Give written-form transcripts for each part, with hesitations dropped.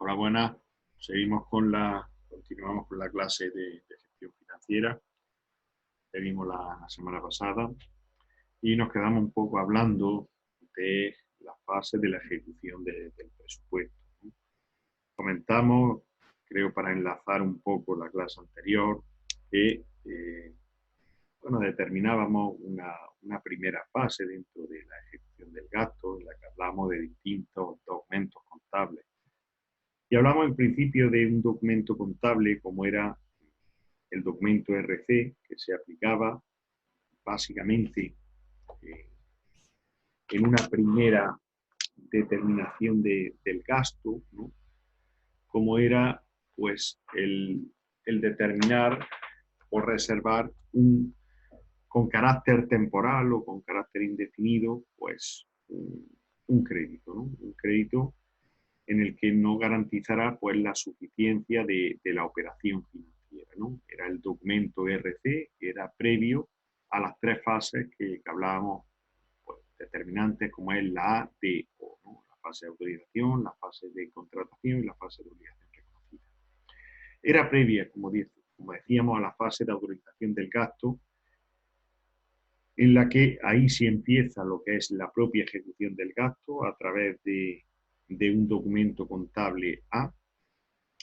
Hola, buenas. Continuamos con la clase de gestión financiera que vimos la semana pasada y nos quedamos un poco hablando de la fase de la ejecución del presupuesto, ¿no? Comentamos, creo para enlazar un poco la clase anterior, que determinábamos una primera fase dentro de la ejecución del gasto en la que hablamos de distintos documentos contables. Y hablamos en principio de un documento contable como era el documento RC, que se aplicaba básicamente eh, en una primera determinación del gasto, ¿no? Como era pues el determinar o reservar con carácter temporal o con carácter indefinido, pues un crédito, ¿no? Un crédito en el que no garantizará pues, la suficiencia de la operación financiera, ¿no? Era el documento RC, que era previo a las tres fases que hablábamos, pues, determinantes, como es la A, D, O, ¿no? La fase de autorización, la fase de contratación y la fase de obligación reconocida. Era previa, como decíamos, a la fase de autorización del gasto, en la que ahí sí empieza lo que es la propia ejecución del gasto a través de un documento contable A,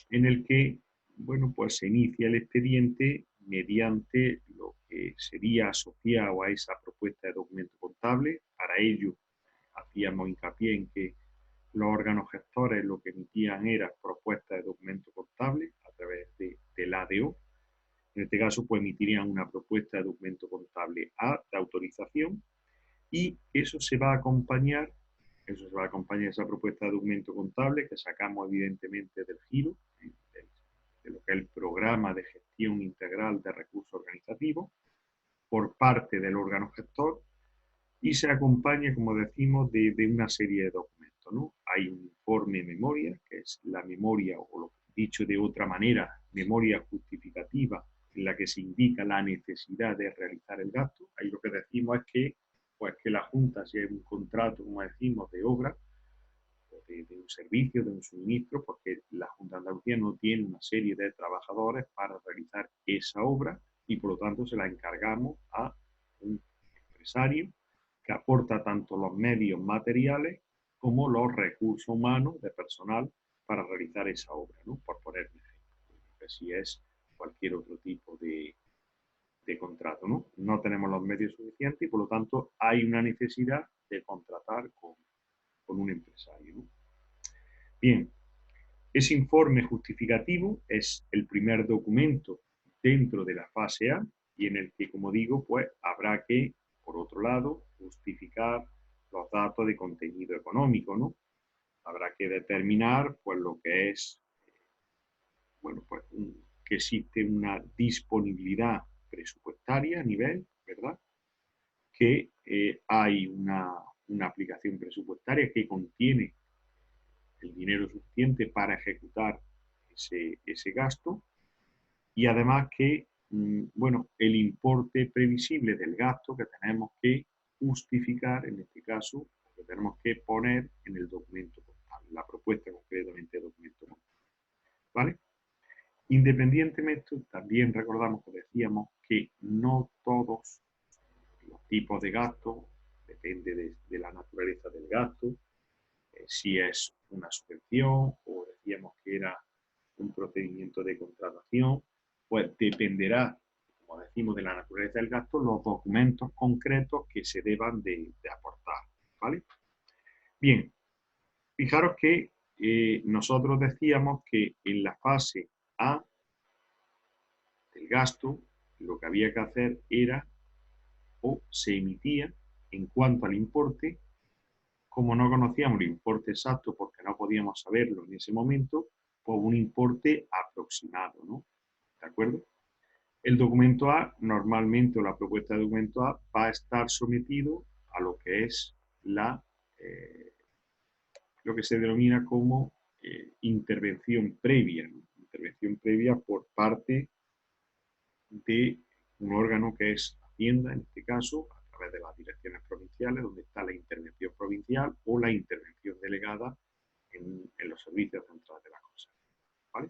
en el que, bueno, pues se inicia el expediente mediante lo que sería asociado a esa propuesta de documento contable. Para ello, hacíamos hincapié en que los órganos gestores lo que emitían era propuestas de documento contable a través del ADO. En este caso, pues emitirían una propuesta de documento contable A de autorización y eso se va a acompañar, esa propuesta de documento contable que sacamos evidentemente del giro, de lo que es el programa de gestión integral de recursos organizativos, por parte del órgano gestor y se acompaña, como decimos, de una serie de documentos, ¿no? Hay un informe memoria, que es la memoria, o lo dicho de otra manera, memoria justificativa, en la que se indica la necesidad de realizar el gasto. Ahí lo que decimos es que, pues, que la Junta, si hay un contrato, como decimos, de obra, de un servicio, de un suministro, porque la Junta de Andalucía no tiene una serie de trabajadores para realizar esa obra y por lo tanto se la encargamos a un empresario que aporta tanto los medios materiales como los recursos humanos de personal para realizar esa obra, ¿no? Por poner un ejemplo, que si es cualquier otro tipo de contrato, ¿no? No tenemos los medios suficientes y por lo tanto hay una necesidad de contratar con un empresario, ¿no? Bien, ese informe justificativo es el primer documento dentro de la fase A y en el que, como digo, pues habrá que, por otro lado, justificar los datos de contenido económico, ¿no? Habrá que determinar, pues, lo que es, bueno, pues, que existe una disponibilidad presupuestaria a nivel, ¿verdad? Que hay una aplicación presupuestaria que contiene el dinero suficiente para ejecutar ese gasto y además que, bueno, el importe previsible del gasto que tenemos que justificar, en este caso, que tenemos que poner en el documento contable, la propuesta concretamente de documento contable, ¿vale? Independientemente, también recordamos que decíamos que no todos los tipos de gasto, depende de la naturaleza del gasto, si es una subvención o decíamos que era un procedimiento de contratación, pues dependerá, como decimos, de la naturaleza del gasto, los documentos concretos que se deban de aportar, ¿vale? Bien, fijaros que nosotros decíamos que en la fase A del gasto, lo que había que hacer era, o se emitía, en cuanto al importe, como no conocíamos el importe exacto porque no podíamos saberlo en ese momento, pues un importe aproximado, ¿no? ¿De acuerdo? El documento A, normalmente, o la propuesta de documento A, va a estar sometido a lo que es lo que se denomina como intervención previa, ¿no? Intervención previa por parte de un órgano que es Hacienda, en este caso, a través de las direcciones provinciales, donde está la intervención provincial o la intervención delegada en los servicios centrales de la cosa, ¿vale?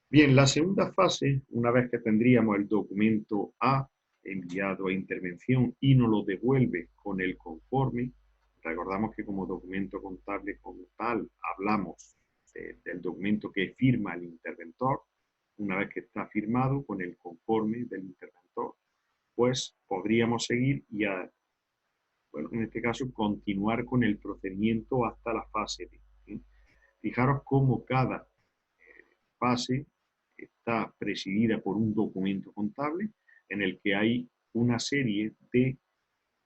Bien, la segunda fase, una vez que tendríamos el documento A enviado a intervención y nos lo devuelve con el conforme, recordamos que como documento contable como tal hablamos del documento que firma el interventor. Una vez que está firmado con el conforme del interventor, pues podríamos seguir y, bueno, en este caso, continuar con el procedimiento hasta la fase D, ¿sí? Fijaros cómo cada fase está presidida por un documento contable en el que hay una serie de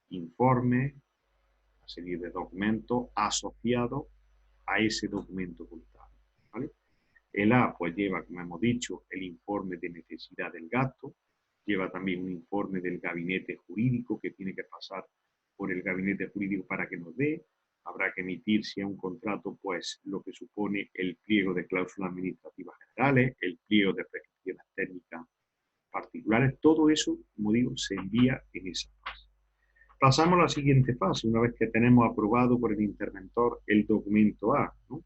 informes, una serie de documentos asociados a ese documento contable, ¿vale? El A pues lleva, como hemos dicho, el informe de necesidad del gasto, lleva también un informe del gabinete jurídico que tiene que pasar por el gabinete jurídico para que nos dé. Habrá que emitir, si es un contrato, pues lo que supone el pliego de cláusulas administrativas generales, el pliego de prescripciones técnicas particulares. Todo eso, como digo, se envía en esa fase. Pasamos a la siguiente fase, una vez que tenemos aprobado por el interventor el documento A, ¿no?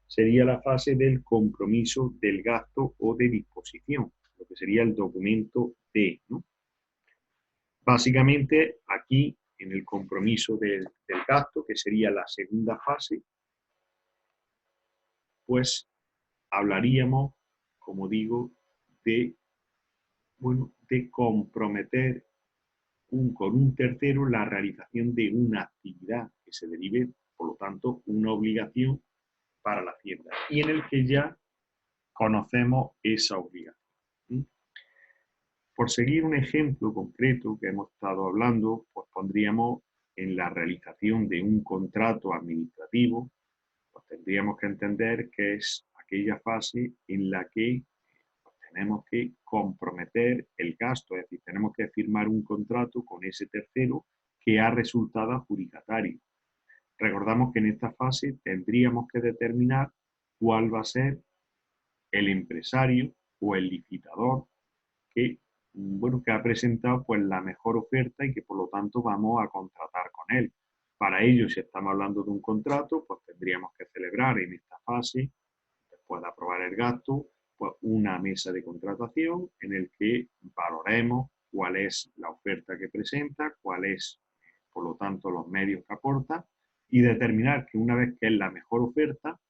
Sería la fase del compromiso del gasto o de disposición, lo que sería el documento D, ¿no? Básicamente, aquí, en el compromiso del gasto, que sería la segunda fase, pues hablaríamos, como digo, de, bueno, de comprometer con un tercero la realización de una actividad que se derive, por lo tanto, una obligación para la Hacienda y en el que ya conocemos esa obligación. Por seguir un ejemplo concreto que hemos estado hablando, pues pondríamos en la realización de un contrato administrativo, pues tendríamos que entender que es aquella fase en la que pues, tenemos que comprometer el gasto, es decir, tenemos que firmar un contrato con ese tercero que ha resultado adjudicatario. Recordamos que en esta fase tendríamos que determinar cuál va a ser el empresario o el licitador que, bueno, que ha presentado pues, la mejor oferta y que por lo tanto vamos a contratar con él. Para ello, si estamos hablando de un contrato, pues tendríamos que celebrar en esta fase, después de aprobar el gasto, pues una mesa de contratación en el que valoremos cuál es la oferta que presenta, cuál es, por lo tanto, los medios que aporta y determinar que una vez que es la mejor oferta,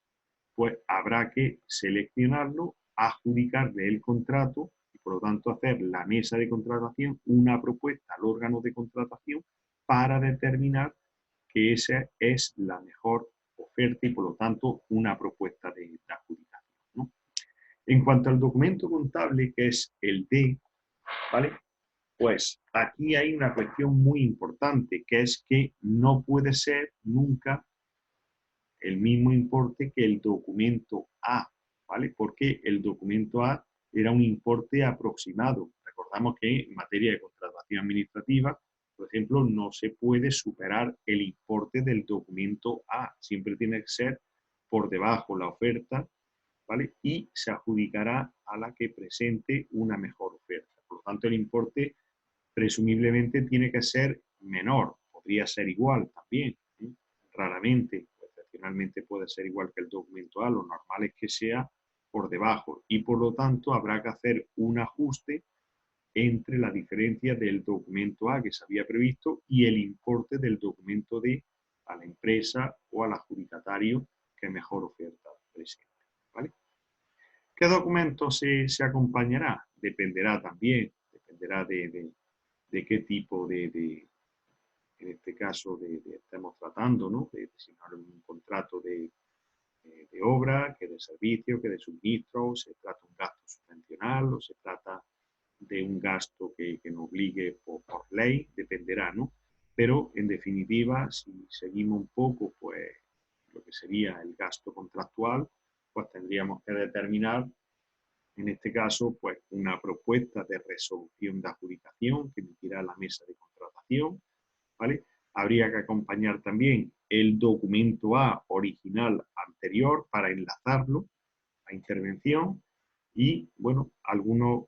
pues habrá que seleccionarlo, adjudicarle el contrato y por lo tanto hacer la mesa de contratación, una propuesta al órgano de contratación para determinar que esa es la mejor oferta y por lo tanto una propuesta de adjudicación, ¿no? En cuanto al documento contable, que es el D, ¿vale? Pues aquí hay una cuestión muy importante, que es que no puede ser nunca el mismo importe que el documento A, ¿vale? Porque el documento A era un importe aproximado. Recordamos que en materia de contratación administrativa, por ejemplo, no se puede superar el importe del documento A. Siempre tiene que ser por debajo la oferta, ¿vale? Y se adjudicará a la que presente una mejor oferta. Por lo tanto, el importe presumiblemente tiene que ser menor. Podría ser igual también, ¿eh? Raramente, excepcionalmente puede ser igual que el documento A. Lo normal es que sea por debajo y por lo tanto habrá que hacer un ajuste entre la diferencia del documento A que se había previsto y el importe del documento D a la empresa o al adjudicatario que mejor oferta presente, ¿vale? ¿Qué documento se acompañará? Dependerá también, dependerá de qué tipo en este caso, estamos tratando, ¿no? De designar un contrato de obra, que de servicio, que de suministro, se trata de un gasto subvencional o se trata de un gasto que nos obligue por ley, dependerá, ¿no? Pero, en definitiva, si seguimos un poco, pues, lo que sería el gasto contractual, pues tendríamos que determinar, en este caso, pues, una propuesta de resolución de adjudicación que emitirá la mesa de contratación, ¿vale? Habría que acompañar también el documento A original anterior para enlazarlo a intervención y, bueno, algunos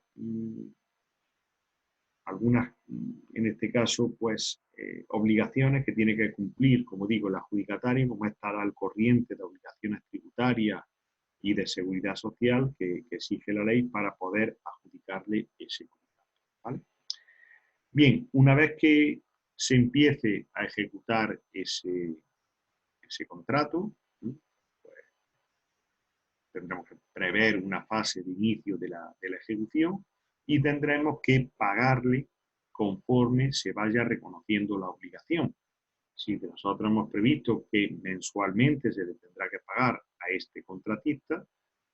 algunas, en este caso, pues, obligaciones que tiene que cumplir, como digo, el adjudicatario, como estar al corriente de obligaciones tributarias y de seguridad social que exige la ley para poder adjudicarle ese contrato, ¿vale? Bien, una vez que se empiece a ejecutar ese contrato, pues tendremos que prever una fase de inicio de la ejecución y tendremos que pagarle conforme se vaya reconociendo la obligación. Si nosotros hemos previsto que mensualmente se le tendrá que pagar a este contratista,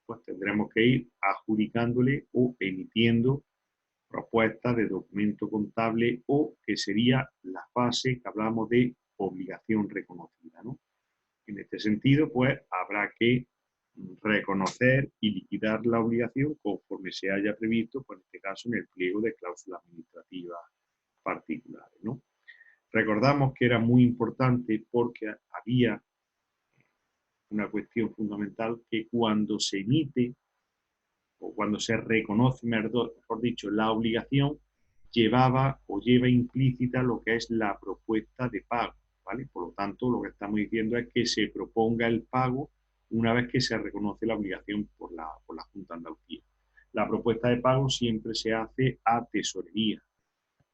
pues tendremos que ir adjudicándole o emitiendo propuestas de documento contable o que sería la fase que hablamos de obligación reconocida, ¿no? En este sentido, pues habrá que reconocer y liquidar la obligación conforme se haya previsto, pues en este caso en el pliego de cláusulas administrativas particulares, ¿no? Recordamos que era muy importante porque había una cuestión fundamental que cuando se emite o cuando se reconoce, mejor dicho, la obligación, llevaba o lleva implícita lo que es la propuesta de pago, ¿vale? Por lo tanto, lo que estamos diciendo es que se proponga el pago una vez que se reconoce la obligación por la Junta de Andalucía. La propuesta de pago siempre se hace a tesorería.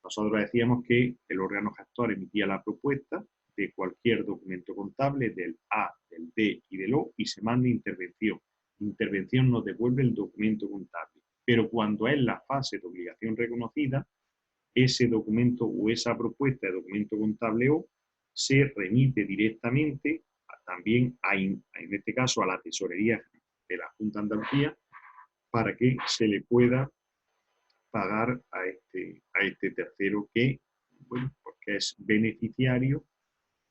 Nosotros decíamos que el órgano gestor emitía la propuesta de cualquier documento contable, del A, del B y del O, y se manda intervención. Intervención nos devuelve el documento contable. Pero cuando es la fase de obligación reconocida, ese documento o esa propuesta de documento contable O se remite directamente también, en este caso, a la tesorería de la Junta de Andalucía para que se le pueda pagar a este tercero que, bueno, porque es beneficiario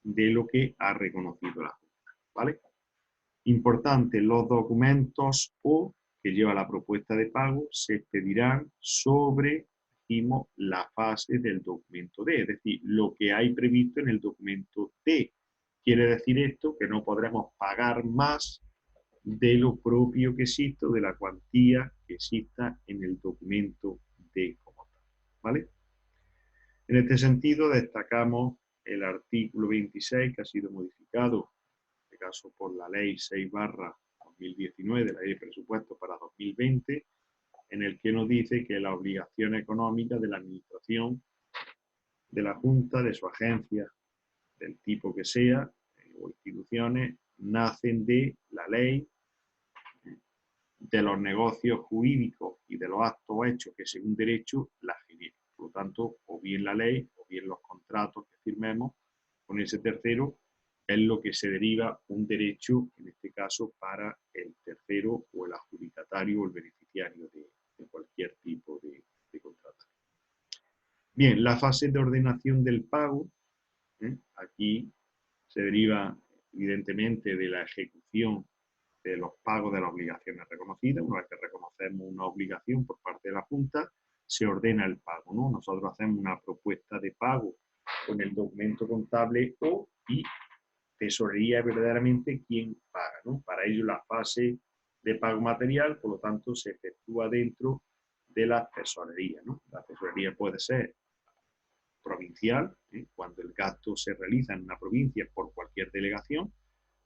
de lo que ha reconocido la Junta, ¿vale? Importante, los documentos O que lleva la propuesta de pago se expedirán sobre, dijimos, la fase del documento D, es decir, lo que hay previsto en el documento D. Quiere decir esto que no podremos pagar más de lo propio que existe, de la cuantía que exista en el documento D como tal, ¿vale? En este sentido, destacamos el artículo 26 que ha sido modificado, en este caso por la Ley 6/2019 de la Ley de Presupuestos para 2020, en el que nos dice que la obligación económica de la Administración, de la Junta, de su agencia, del tipo que sea, o instituciones, nacen de la ley, de los negocios jurídicos y de los actos hechos que según derecho la generan. Por lo tanto, o bien la ley o bien los contratos que firmemos con ese tercero es lo que se deriva un derecho, en este caso, para el tercero o el adjudicatario o el beneficiario de cualquier tipo de contrato. Bien, la fase de ordenación del pago, aquí se deriva evidentemente de la ejecución de los pagos de las obligaciones reconocidas. Una vez que reconocemos una obligación por parte de la Junta, se ordena el pago, ¿no? Nosotros hacemos una propuesta de pago con el documento contable O y tesorería es verdaderamente quien paga, ¿no? Para ello la fase de pago material, por lo tanto, se efectúa dentro de la tesorería, ¿no? La tesorería puede ser provincial, cuando el gasto se realiza en una provincia por cualquier delegación,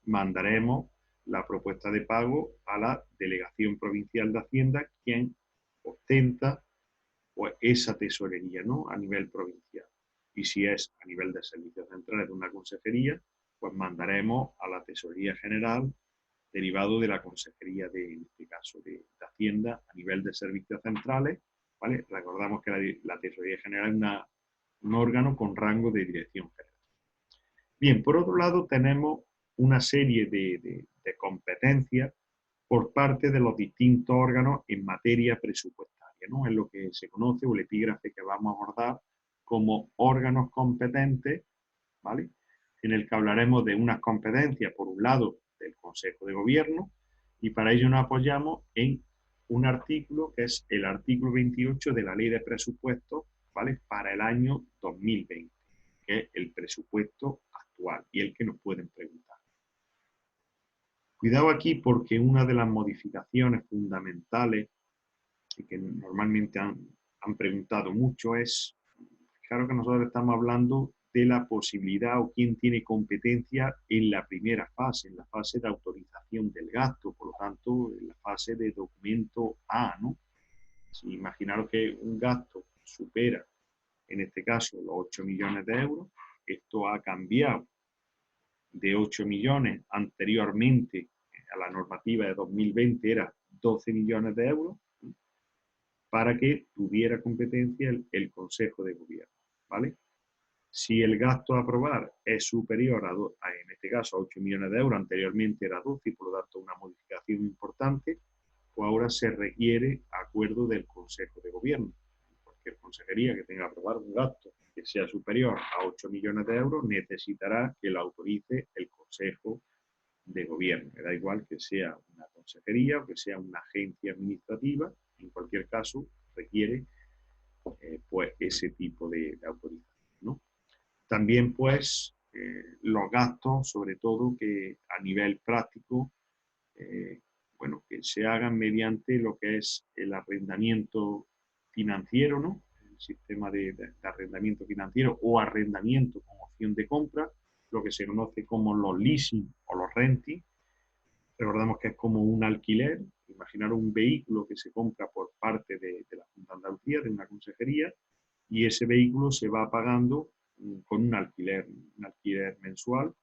mandaremos la propuesta de pago a la Delegación Provincial de Hacienda, quien ostenta pues, esa tesorería, ¿no? A nivel provincial. Y si es a nivel de servicios centrales de una consejería, pues mandaremos a la Tesorería General, derivado de la Consejería en este caso, de Hacienda, a nivel de servicios centrales, ¿vale? Recordamos que la Tesorería General es un órgano con rango de dirección general. Bien, por otro lado tenemos una serie de competencias por parte de los distintos órganos en materia presupuestaria, ¿no? Es lo que se conoce o el epígrafe que vamos a abordar como órganos competentes, ¿vale? En el que hablaremos de unas competencias, por un lado, del Consejo de Gobierno, y para ello nos apoyamos en un artículo que es el artículo 28 de la Ley de Presupuestos, ¿vale? Para el año 2020, que es el presupuesto actual y el que nos pueden preguntar. Cuidado aquí porque una de las modificaciones fundamentales y que normalmente han han preguntado mucho es, claro que nosotros estamos hablando de la posibilidad o quién tiene competencia en la primera fase, en la fase de autorización del gasto, por lo tanto, en la fase de documento A, ¿no? Si imaginaros que un gasto supera, en este caso, los 8 millones de euros, esto ha cambiado de 8 millones anteriormente a la normativa de 2020 era 12 millones de euros, para que tuviera competencia el Consejo de Gobierno, ¿vale? Si el gasto a aprobar es superior en este caso, a 8 millones de euros, anteriormente era 12 y por lo tanto una modificación importante, pues ahora se requiere acuerdo del Consejo de Gobierno. Cualquier consejería que tenga aprobado un gasto que sea superior a 8 millones de euros necesitará que lo autorice el Consejo de Gobierno. Me da igual que sea una consejería o que sea una agencia administrativa, en cualquier caso requiere pues ese tipo de autorización, ¿no? También pues los gastos, sobre todo que a nivel práctico, bueno, que se hagan mediante lo que es el arrendamiento financiero, ¿no? El sistema de arrendamiento financiero o arrendamiento con opción de compra, lo que se conoce como los leasing o los renting. Recordamos que es como un alquiler. Imaginar un vehículo que se compra por parte de la Junta de Andalucía, de una consejería, y ese vehículo se va pagando con un alquiler mensual,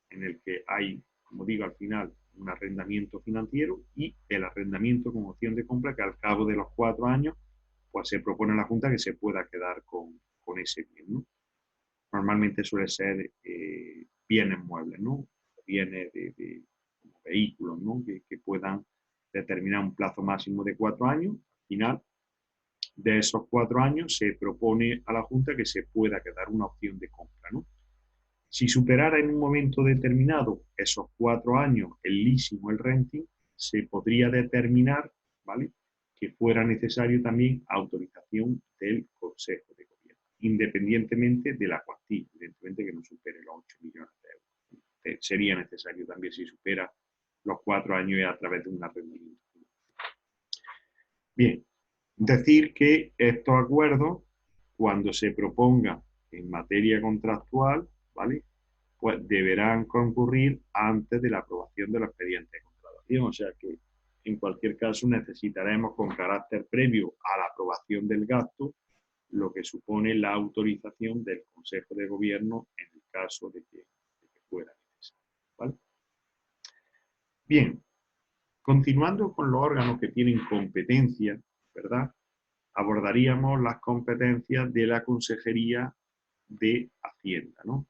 en el que hay, como digo, al final un arrendamiento financiero y el arrendamiento con opción de compra, que al cabo de los 4 años pues se propone a la Junta que se pueda quedar con ese bien, ¿no? Normalmente suele ser bienes muebles, ¿no? Bienes como vehículos, ¿no? Que puedan determinar un plazo máximo de 4 años. Al final de esos 4 años se propone a la Junta que se pueda quedar una opción de compra, ¿no? Si superara en un momento determinado esos 4 años el leasing o el renting, se podría determinar, ¿vale?, que fuera necesario también autorización del Consejo de Gobierno, independientemente de la cuantía, evidentemente que no supere los 8 millones de euros. Sería necesario también si supera los 4 años y a través de un arrendamiento. Bien, decir que estos acuerdos, cuando se proponga en materia contractual, ¿vale?, pues deberán concurrir antes de la aprobación del expediente de contratación. O sea que, en cualquier caso, necesitaremos con carácter previo a la aprobación del gasto lo que supone la autorización del Consejo de Gobierno en el caso de que fuera necesario, ¿vale? Bien, continuando con los órganos que tienen competencia, ¿verdad?, abordaríamos las competencias de la Consejería de Hacienda, ¿no?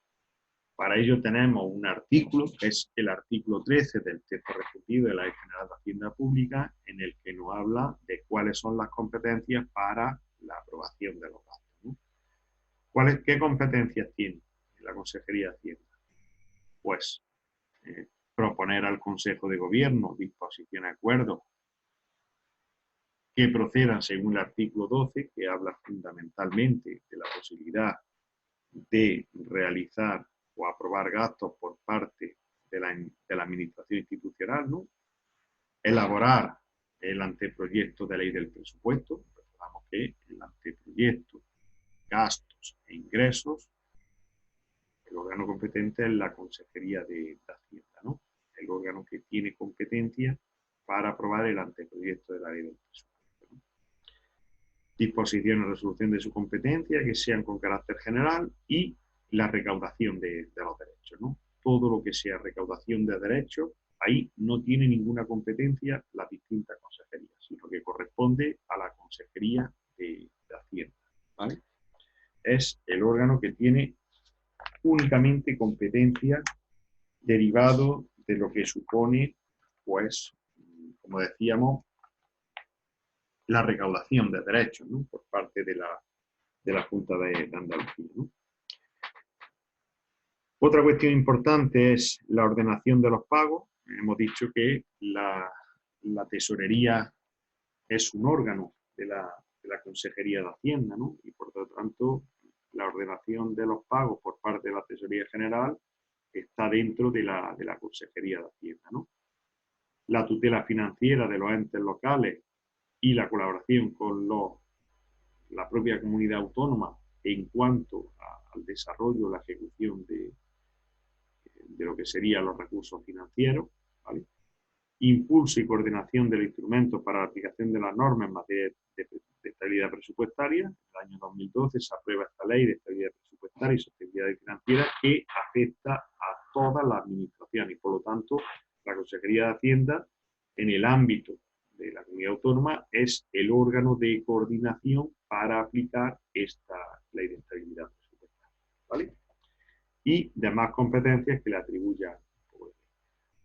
Para ello tenemos un artículo, que es el artículo 13 del texto refundido de la Ley General de Hacienda Pública, en el que nos habla de cuáles son las competencias para la aprobación de los gastos, ¿no? ¿Qué competencias tiene la Consejería de Hacienda? Pues proponer al Consejo de Gobierno disposiciones de acuerdos que procedan según el artículo 12, que habla fundamentalmente de la posibilidad de realizar o aprobar gastos por parte de la Administración Institucional, ¿no? Elaborar el anteproyecto de ley del presupuesto. Recordamos que el anteproyecto, gastos e ingresos, el órgano competente es la Consejería de Hacienda, ¿no? El órgano que tiene competencia para aprobar el anteproyecto de la ley del presupuesto, ¿no? Disposiciones de resolución de su competencia que sean con carácter general y la recaudación de los derechos, ¿no? Todo lo que sea recaudación de derechos, ahí no tiene ninguna competencia las distintas consejerías, sino que corresponde a la Consejería de Hacienda, ¿vale? Es el órgano que tiene únicamente competencia derivado de lo que supone, pues, como decíamos, la recaudación de derechos, ¿no?, por parte de la Junta de Andalucía, ¿no? Otra cuestión importante es la ordenación de los pagos. Hemos dicho que la tesorería es un órgano de la Consejería de Hacienda, ¿no? Y por lo tanto, la ordenación de los pagos por parte de la Tesorería General está dentro de la Consejería de Hacienda, ¿no? La tutela financiera de los entes locales y la colaboración con los la propia comunidad autónoma en cuanto al desarrollo, la ejecución de lo que serían los recursos financieros, ¿vale? Impulso y coordinación de los instrumentos para la aplicación de las normas en materia de estabilidad presupuestaria. En el año 2012 se aprueba esta ley de estabilidad presupuestaria y sostenibilidad financiera que afecta a todas las administraciones y, por lo tanto, la Consejería de Hacienda, en el ámbito de la comunidad autónoma, es el órgano de coordinación para aplicar esta ley de estabilidad presupuestaria, ¿vale? Y demás competencias que le atribuya.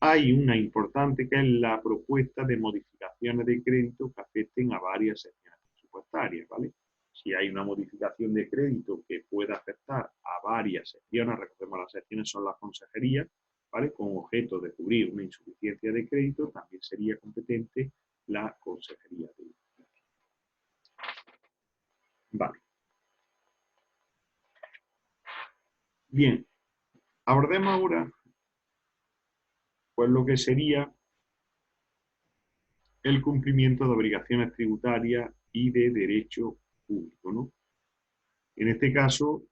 Hay una importante que es la propuesta de modificaciones de crédito que afecten a varias secciones presupuestarias, ¿vale? Si hay una modificación de crédito que pueda afectar a varias secciones, recordemos las secciones son las consejerías, ¿vale? Con objeto de cubrir una insuficiencia de crédito, también sería competente la consejería de Hacienda. Vale. Bien, abordemos ahora pues lo que sería el cumplimiento de obligaciones tributarias y de derecho público, ¿no? En este caso,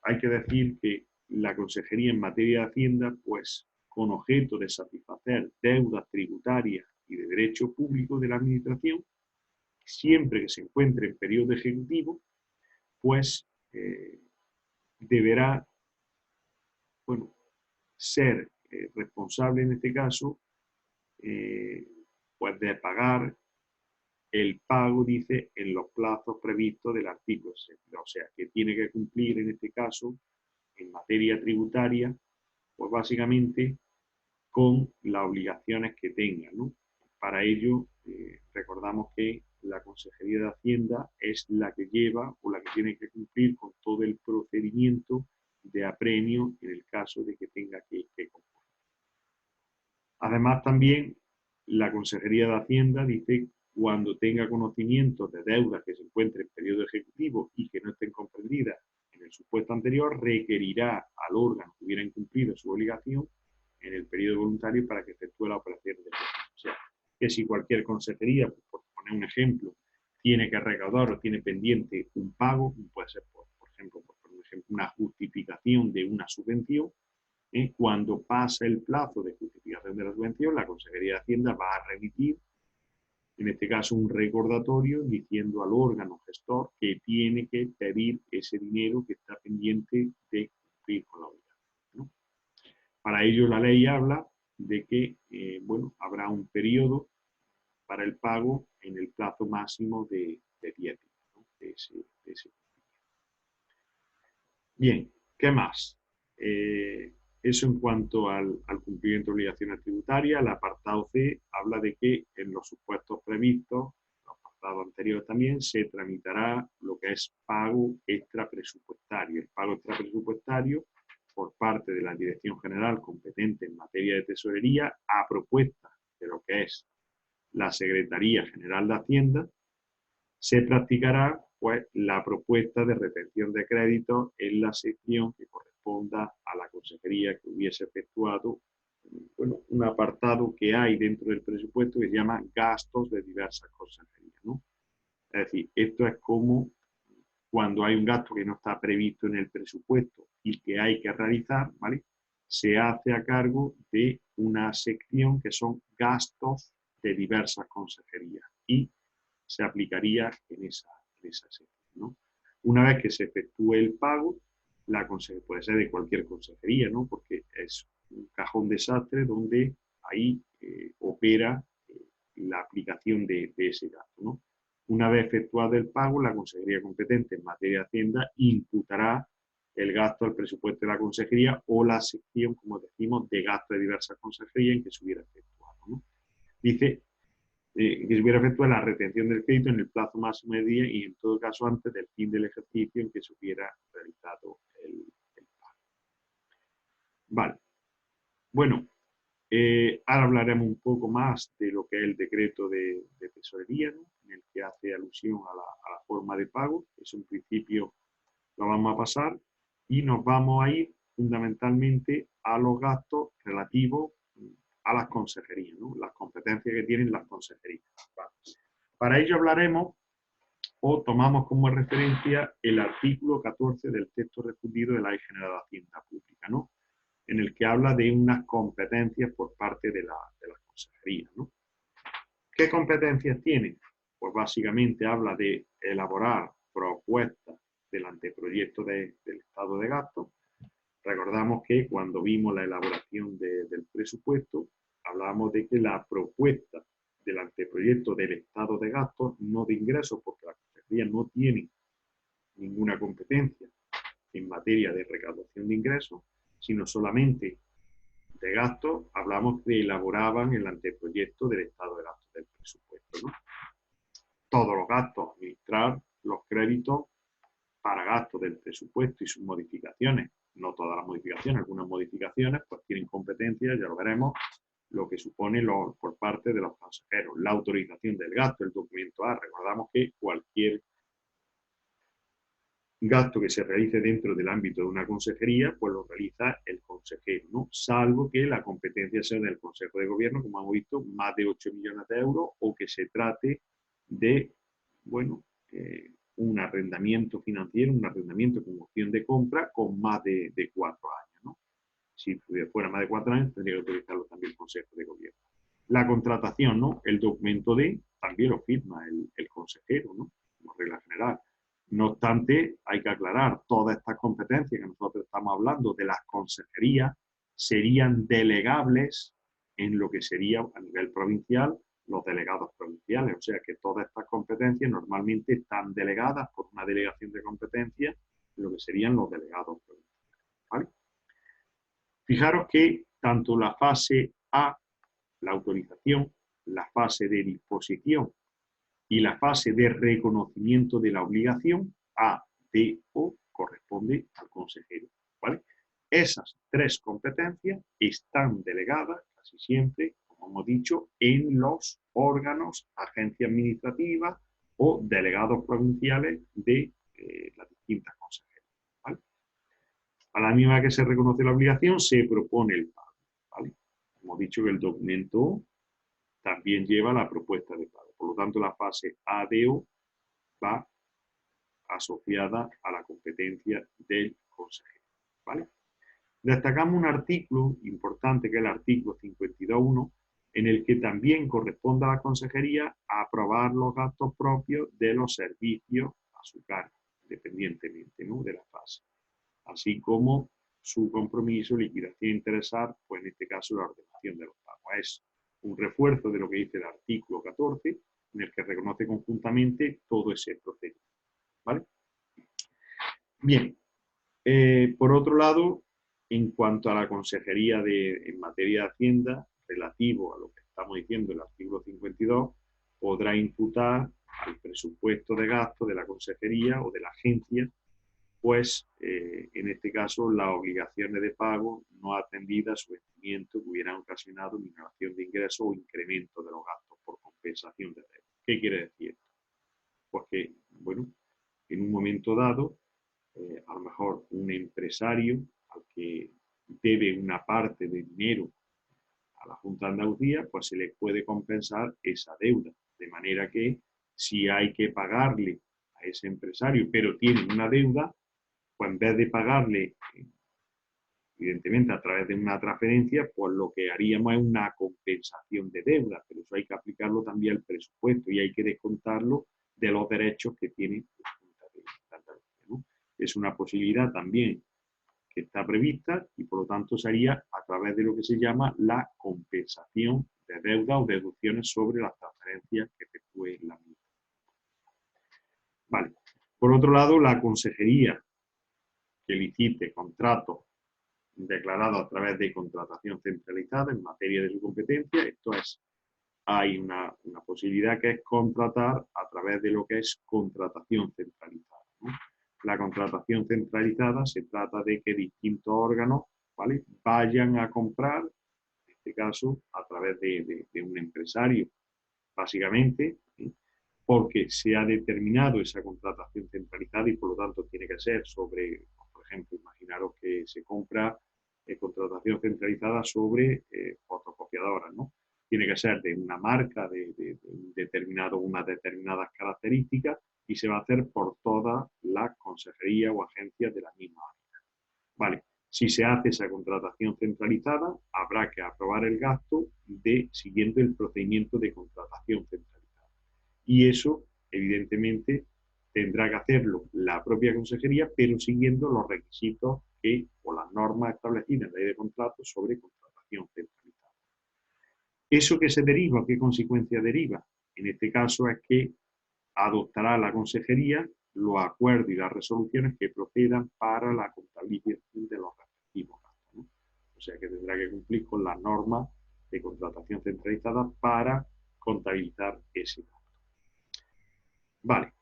hay que decir que la Consejería en materia de Hacienda, pues con objeto de satisfacer deudas tributarias y de derecho público de la Administración, siempre que se encuentre en periodo ejecutivo, pues deberá, bueno, ser responsable en este caso, pues de pagar el pago, dice, en los plazos previstos del artículo 6. O sea, que tiene que cumplir en este caso, en materia tributaria, pues básicamente con las obligaciones que tenga, ¿no? Para ello, recordamos que la Consejería de Hacienda es la que lleva o la que tiene que cumplir con todo el procedimiento de apremio en el caso de que tenga que concurrir. Además, también la Consejería de Hacienda dice cuando tenga conocimiento de deudas que se encuentren en periodo ejecutivo y que no estén comprendidas en el supuesto anterior, requerirá al órgano que hubiera incumplido su obligación en el periodo voluntario para que efectúe la operación de ejecución. O sea, que si cualquier consejería, por poner un ejemplo, tiene que recaudar o tiene pendiente un pago, puede ser, por ejemplo, una justificación de una subvención, cuando pasa el plazo de justificación de la subvención, la Consejería de Hacienda va a remitir, en este caso, un recordatorio diciendo al órgano gestor que tiene que pedir ese dinero que está pendiente de cumplir con la obligación, ¿no? Para ello, la ley habla de que bueno, habrá un periodo para el pago en el plazo máximo de 10 días, ¿no? de ese. Bien, ¿qué más? Eso en cuanto al cumplimiento de obligaciones tributarias. El apartado C habla de que en los supuestos previstos, los apartados anteriores también, se tramitará lo que es pago extrapresupuestario. El pago extrapresupuestario por parte de la Dirección General competente en materia de tesorería a propuesta de lo que es la Secretaría General de Hacienda, se practicará pues la propuesta de retención de créditos en la sección que corresponda a la consejería que hubiese efectuado, bueno, un apartado que hay dentro del presupuesto que se llama gastos de diversas consejerías, ¿no? Es decir, esto es como cuando hay un gasto que no está previsto en el presupuesto y que hay que realizar, ¿vale? Se hace a cargo de una sección que son gastos de diversas consejerías y se aplicaría en esa sección, ¿no? Una vez que se efectúe el pago, la consejería puede ser de cualquier consejería, ¿no? Porque es un cajón desastre donde ahí opera la aplicación de ese gasto, ¿no? Una vez efectuado el pago, la consejería competente en materia de Hacienda imputará el gasto al presupuesto de la consejería o la sección, como decimos, de gasto de diversas consejerías en que se hubiera efectuado, ¿no? Dice que se hubiera efectuado la retención del crédito en el plazo máximo de días y en todo caso antes del fin del ejercicio en que se hubiera realizado el pago. Vale. Bueno, ahora hablaremos un poco más de lo que es el decreto de tesorería, ¿no? En el que hace alusión a la forma de pago. Eso en principio lo vamos a pasar y nos vamos a ir fundamentalmente a los gastos relativos a las consejerías, ¿no? Las competencias que tienen las consejerías. Vale. Para ello hablaremos o tomamos como referencia el artículo 14 del texto refundido de la Ley General de Hacienda Pública, ¿no? En el que habla de unas competencias por parte de la consejería, ¿no? ¿Qué competencias tienen? Pues básicamente habla de elaborar propuestas del anteproyecto del estado de gasto. Recordamos que cuando vimos la elaboración del presupuesto, hablábamos de que la propuesta del anteproyecto del estado de gasto, no de ingresos, porque la consejería no tiene ninguna competencia en materia de recaudación de ingresos, sino solamente de gastos, hablamos de elaboraban el anteproyecto del estado de gasto del presupuesto, ¿no? Todos los gastos, administrar los créditos para gastos del presupuesto y sus modificaciones, no todas las modificaciones, algunas modificaciones pues tienen competencia, ya lo veremos, lo que supone por parte de los consejeros, la autorización del gasto, el documento A. Recordamos que cualquier gasto que se realice dentro del ámbito de una consejería, pues lo realiza el consejero, ¿no? Salvo que la competencia sea del Consejo de Gobierno, como hemos visto, más de 8 millones de euros, o que se trate de, bueno, un arrendamiento financiero, un arrendamiento con opción de compra con más de 4 años, ¿no? Si fuera más de 4 años, tendría que autorizarlo también el Consejo de Gobierno. La contratación, ¿no? El documento D también lo firma el consejero, ¿no? Como regla general. No obstante, hay que aclarar, todas estas competencias que nosotros estamos hablando de las consejerías serían delegables en lo que sería a nivel provincial los delegados provinciales. O sea que todas estas competencias normalmente están delegadas por una delegación de competencias en lo que serían los delegados provinciales, ¿vale? Fijaros que tanto la fase A, la autorización, la fase de disposición y la fase de reconocimiento de la obligación, A, D, O, corresponde al consejero, ¿vale? Esas tres competencias están delegadas casi siempre, como hemos dicho, en los órganos, agencias administrativas o delegados provinciales de las distintas consejerías, ¿vale? A la misma que se reconoce la obligación, se propone el pago, ¿vale? Hemos dicho que el documento también lleva la propuesta de pago. Por lo tanto, la fase ADO va asociada a la competencia del consejero, ¿vale? Destacamos un artículo importante que es el artículo 52.1, en el que también corresponde a la consejería aprobar los gastos propios de los servicios a su cargo, independientemente, ¿no?, de la fase, así como su compromiso, liquidación interesar, pues en este caso la ordenación de los pagos. Es un refuerzo de lo que dice el artículo 14, en el que reconoce conjuntamente todo ese procedimiento, ¿vale? Bien, por otro lado, en cuanto a la consejería en materia de Hacienda, relativo a lo que estamos diciendo el artículo 52, podrá imputar al presupuesto de gasto de la consejería o de la agencia, pues en este caso las obligaciones de pago no atendidas a su vencimiento que hubieran ocasionado minoración de ingresos o incremento de los gastos por compensación de deuda. ¿Qué quiere decir esto? Pues que, bueno, en un momento dado, a lo mejor un empresario al que debe una parte de dinero a la Junta de Andalucía, pues se le puede compensar esa deuda, de manera que si hay que pagarle a ese empresario, pero tiene una deuda, pues en vez de pagarle, evidentemente a través de una transferencia, pues lo que haríamos es una compensación de deuda, pero eso hay que aplicarlo también al presupuesto y hay que descontarlo de los derechos que tiene la Junta de Andalucía, ¿no? Es una posibilidad también que está prevista y por lo tanto sería a través de lo que se llama la compensación de deuda o deducciones sobre las transferencias que efectúe la misma. Vale. Por otro lado, la consejería que licite contratos declarados a través de contratación centralizada en materia de su competencia, esto es, hay una posibilidad que es contratar a través de lo que es contratación centralizada, ¿no? La contratación centralizada se trata de que distintos órganos, ¿vale?, vayan a comprar, en este caso, a través de un empresario, básicamente, ¿sí?, porque se ha determinado esa contratación centralizada y por lo tanto tiene que ser sobre, por ejemplo, imaginaros que se compra contratación centralizada sobre fotocopiadoras, ¿no? Tiene que ser de una marca, de unas determinadas características, y se va a hacer por todas las consejerías o agencias de la misma área. ¿Vale? Si se hace esa contratación centralizada, habrá que aprobar el gasto siguiendo el procedimiento de contratación centralizada. Y eso, evidentemente, tendrá que hacerlo la propia consejería, pero siguiendo los requisitos o las normas establecidas en la ley de contratos sobre contratación centralizada. ¿Eso qué se deriva? ¿Qué consecuencia deriva? En este caso es que adoptará la consejería los acuerdos y las resoluciones que procedan para la contabilización de los respectivos gastos, ¿no? O sea que tendrá que cumplir con las normas de contratación centralizada para contabilizar ese gasto. Vale.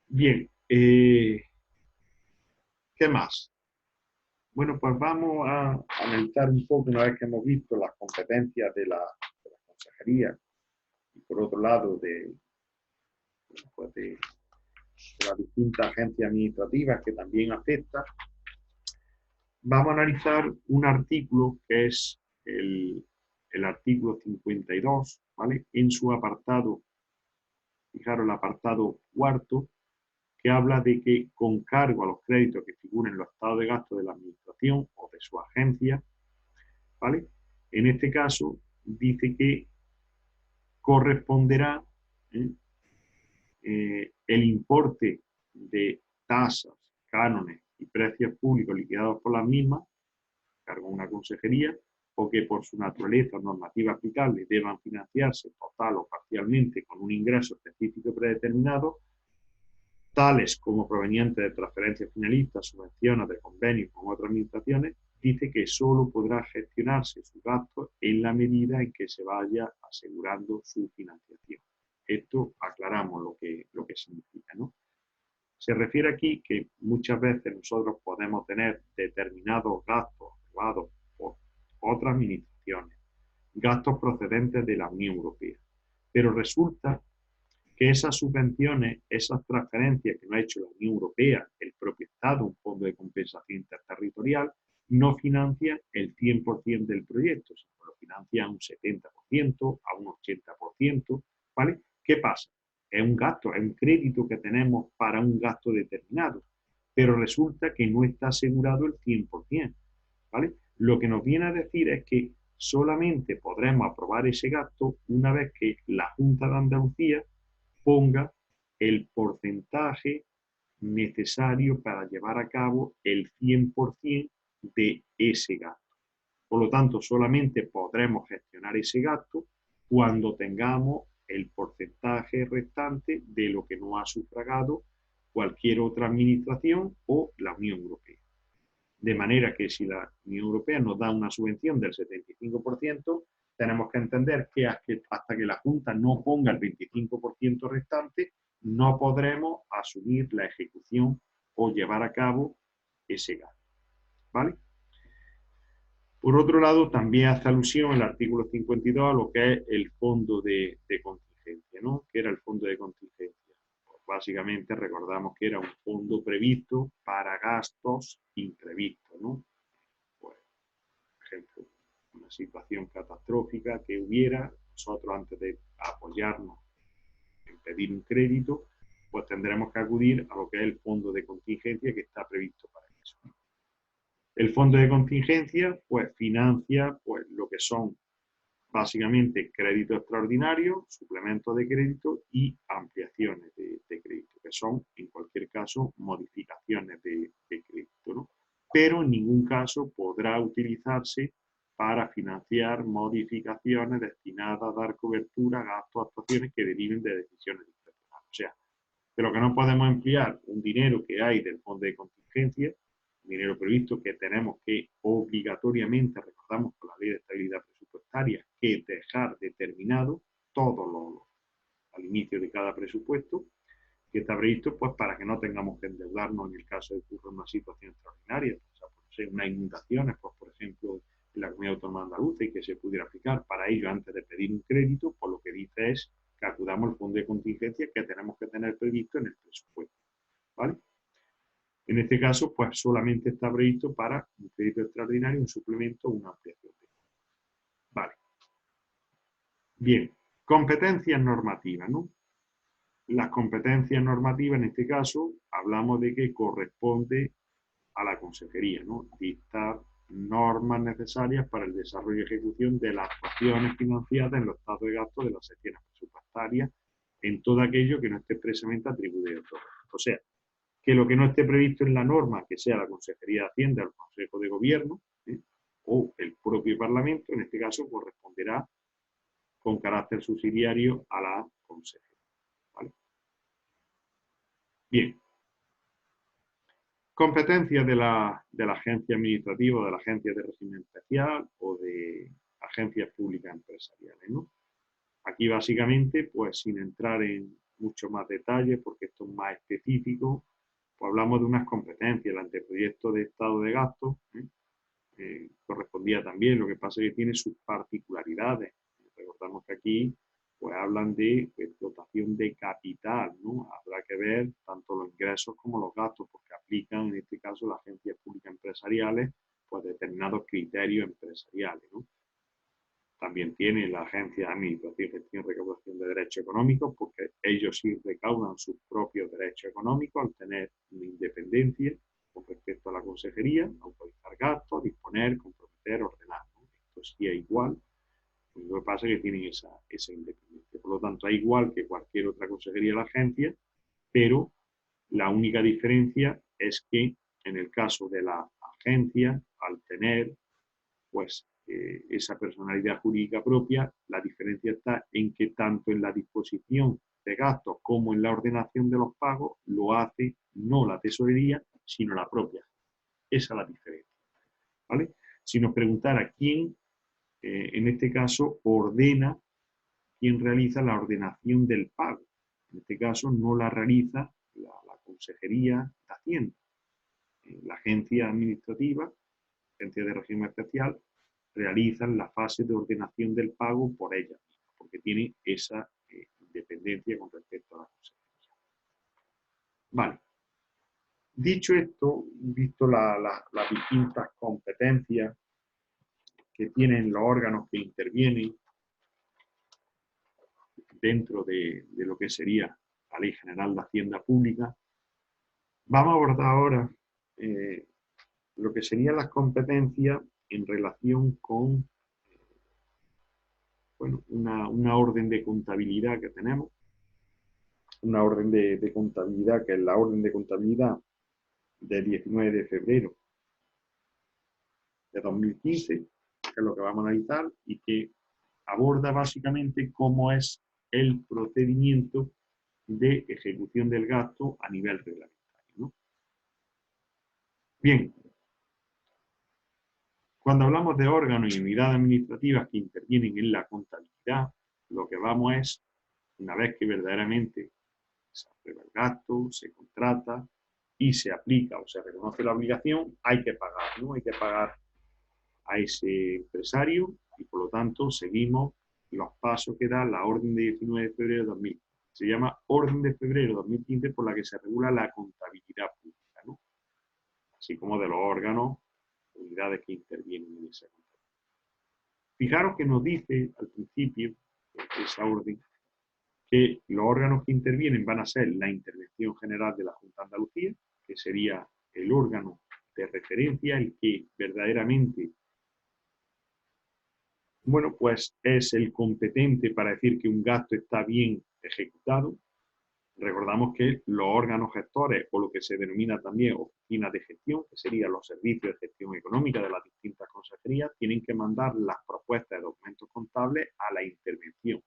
Bien. ¿Qué más? Bueno, pues vamos a analizar un poco, una vez que hemos visto las competencias de la consejería y por otro lado de las distintas agencias administrativas que también afectan, vamos a analizar un artículo que es el artículo 52, ¿vale? En su apartado, fijaros el apartado cuarto, que habla de que con cargo a los créditos que figuren en los estados de gasto de la administración o de su agencia, ¿vale? En este caso dice que corresponderá el importe de tasas, cánones y precios públicos liquidados por las mismas, cargo una consejería, o que por su naturaleza normativa aplicable deban financiarse total o parcialmente con un ingreso específico predeterminado, tales como provenientes de transferencias finalistas, subvenciones de convenios con otras administraciones, dice que solo podrá gestionarse su gasto en la medida en que se vaya asegurando su financiación. Esto aclaramos lo que significa, ¿no? Se refiere aquí que muchas veces nosotros podemos tener determinados gastos aprobados por otras administraciones, gastos procedentes de la Unión Europea, pero resulta que esas subvenciones, esas transferencias que no ha hecho la Unión Europea, el propio Estado, un fondo de compensación interterritorial, no financian el 100% del proyecto, sino lo financian un 70%, a un 80%, ¿vale? ¿Qué pasa? Es un gasto, es un crédito que tenemos para un gasto determinado, pero resulta que no está asegurado el 100%, ¿vale? Lo que nos viene a decir es que solamente podremos aprobar ese gasto una vez que la Junta de Andalucía ponga el porcentaje necesario para llevar a cabo el 100% de ese gasto. Por lo tanto, solamente podremos gestionar ese gasto cuando tengamos el porcentaje restante de lo que no ha sufragado cualquier otra administración o la Unión Europea. De manera que si la Unión Europea nos da una subvención del 75%, tenemos que entender que hasta que la Junta no ponga el 25% restante, no podremos asumir la ejecución o llevar a cabo ese gasto, ¿vale? Por otro lado, también hace alusión el artículo 52 a lo que es el fondo de contingencia, ¿no? ¿Qué era el fondo de contingencia? Pues básicamente recordamos que era un fondo previsto para gastos imprevistos, ¿no? Pues, por ejemplo, una situación catastrófica que hubiera, nosotros antes de apoyarnos en pedir un crédito, pues tendremos que acudir a lo que es el fondo de contingencia que está previsto para eso. El fondo de contingencia pues financia pues lo que son básicamente crédito extraordinario, suplementos de crédito y ampliaciones de crédito, que son en cualquier caso modificaciones de crédito, ¿no? Pero en ningún caso podrá utilizarse para financiar modificaciones destinadas a dar cobertura a gastos o actuaciones que deriven de decisiones discrecionales. O sea, de lo que no podemos emplear un dinero que hay del fondo de contingencia, dinero previsto que tenemos que obligatoriamente, recordamos por la ley de estabilidad presupuestaria, que dejar determinado al inicio de cada presupuesto, que está previsto pues para que no tengamos que endeudarnos en el caso de que ocurra una situación extraordinaria, o sea, por ser unas inundaciones, pues por ejemplo, en la Comunidad Autónoma Andaluza y que se pudiera aplicar para ello antes de pedir un crédito, pues lo que dice es que acudamos al fondo de contingencia que tenemos que tener previsto en el presupuesto, ¿vale? En este caso, pues solamente está previsto para un crédito extraordinario, un suplemento o una ampliación. Vale. Bien, competencias normativas, ¿no? Las competencias normativas, en este caso, hablamos de que corresponde a la consejería, ¿no? Dictar normas necesarias para el desarrollo y ejecución de las actuaciones financiadas en los estados de gasto de las secciones presupuestarias en todo aquello que no esté expresamente atribuido a todo. O sea, que lo que no esté previsto en la norma, que sea la Consejería de Hacienda o el Consejo de Gobierno, o el propio Parlamento, en este caso corresponderá con carácter subsidiario a la Consejería. ¿Vale? Bien. Competencias de la agencia administrativa, o de la agencia de régimen especial o de agencias públicas empresariales, ¿no? Aquí básicamente, pues sin entrar en mucho más detalle, porque esto es más específico, pues hablamos de unas competencias. El anteproyecto de estado de gasto correspondía también, lo que pasa es que tiene sus particularidades. Recordamos que aquí pues hablan de dotación de capital, ¿no? Habrá que ver tanto los ingresos como los gastos, porque aplican en este caso las agencias públicas empresariales pues determinados criterios empresariales, ¿no? También tiene la Agencia de Administración, Gestión y Recaudación de Derechos Económicos, porque ellos sí recaudan sus propios derechos económicos al tener una independencia con respecto a la consejería, autorizar gastos, disponer, comprometer, ordenar, ¿no? Esto sí es igual, lo que pasa es que tienen esa independencia. Por lo tanto, es igual que cualquier otra consejería de la agencia, pero la única diferencia es que en el caso de la agencia, al tener pues esa personalidad jurídica propia, la diferencia está en que tanto en la disposición de gastos como en la ordenación de los pagos lo hace no la tesorería, sino la propia. Esa es la diferencia. ¿Vale? Si nos preguntara quién, en este caso, ordena, quién realiza la ordenación del pago. En este caso no la realiza la Consejería de Hacienda. La agencia administrativa, agencia de régimen especial, realizan la fase de ordenación del pago por ella misma, porque tiene esa independencia con respecto a la consejería. Vale. Dicho esto, visto las distintas competencias que tienen los órganos que intervienen dentro de lo que sería la Ley General de Hacienda Pública, vamos a abordar ahora lo que serían las competencias en relación con bueno, una orden de contabilidad que tenemos, una orden de contabilidad que es la orden de contabilidad del 19 de febrero de 2015, que es lo que vamos a analizar y que aborda básicamente cómo es el procedimiento de ejecución del gasto a nivel reglamentario, ¿no? Bien, cuando hablamos de órganos y unidades administrativas que intervienen en la contabilidad, lo que vamos es, una vez que verdaderamente se aprueba el gasto, se contrata y se aplica o se reconoce la obligación, hay que pagar, ¿no? Hay que pagar a ese empresario y por lo tanto seguimos los pasos que da la orden de 19 de febrero de 2015. Se llama Orden de Febrero de 2015 por la que se regula la contabilidad pública, ¿no? Así como de los órganos, unidades que intervienen en esa contabilidad. Fijaros que nos dice al principio de esa orden que los órganos que intervienen van a ser la Intervención General de la Junta de Andalucía, que sería el órgano de referencia, el que verdaderamente, bueno, pues es el competente para decir que un gasto está bien ejecutado. Recordamos que los órganos gestores, o lo que se denomina también oficinas de gestión, que serían los servicios de gestión económica de las distintas consejerías, tienen que mandar las propuestas de documentos contables a la intervención,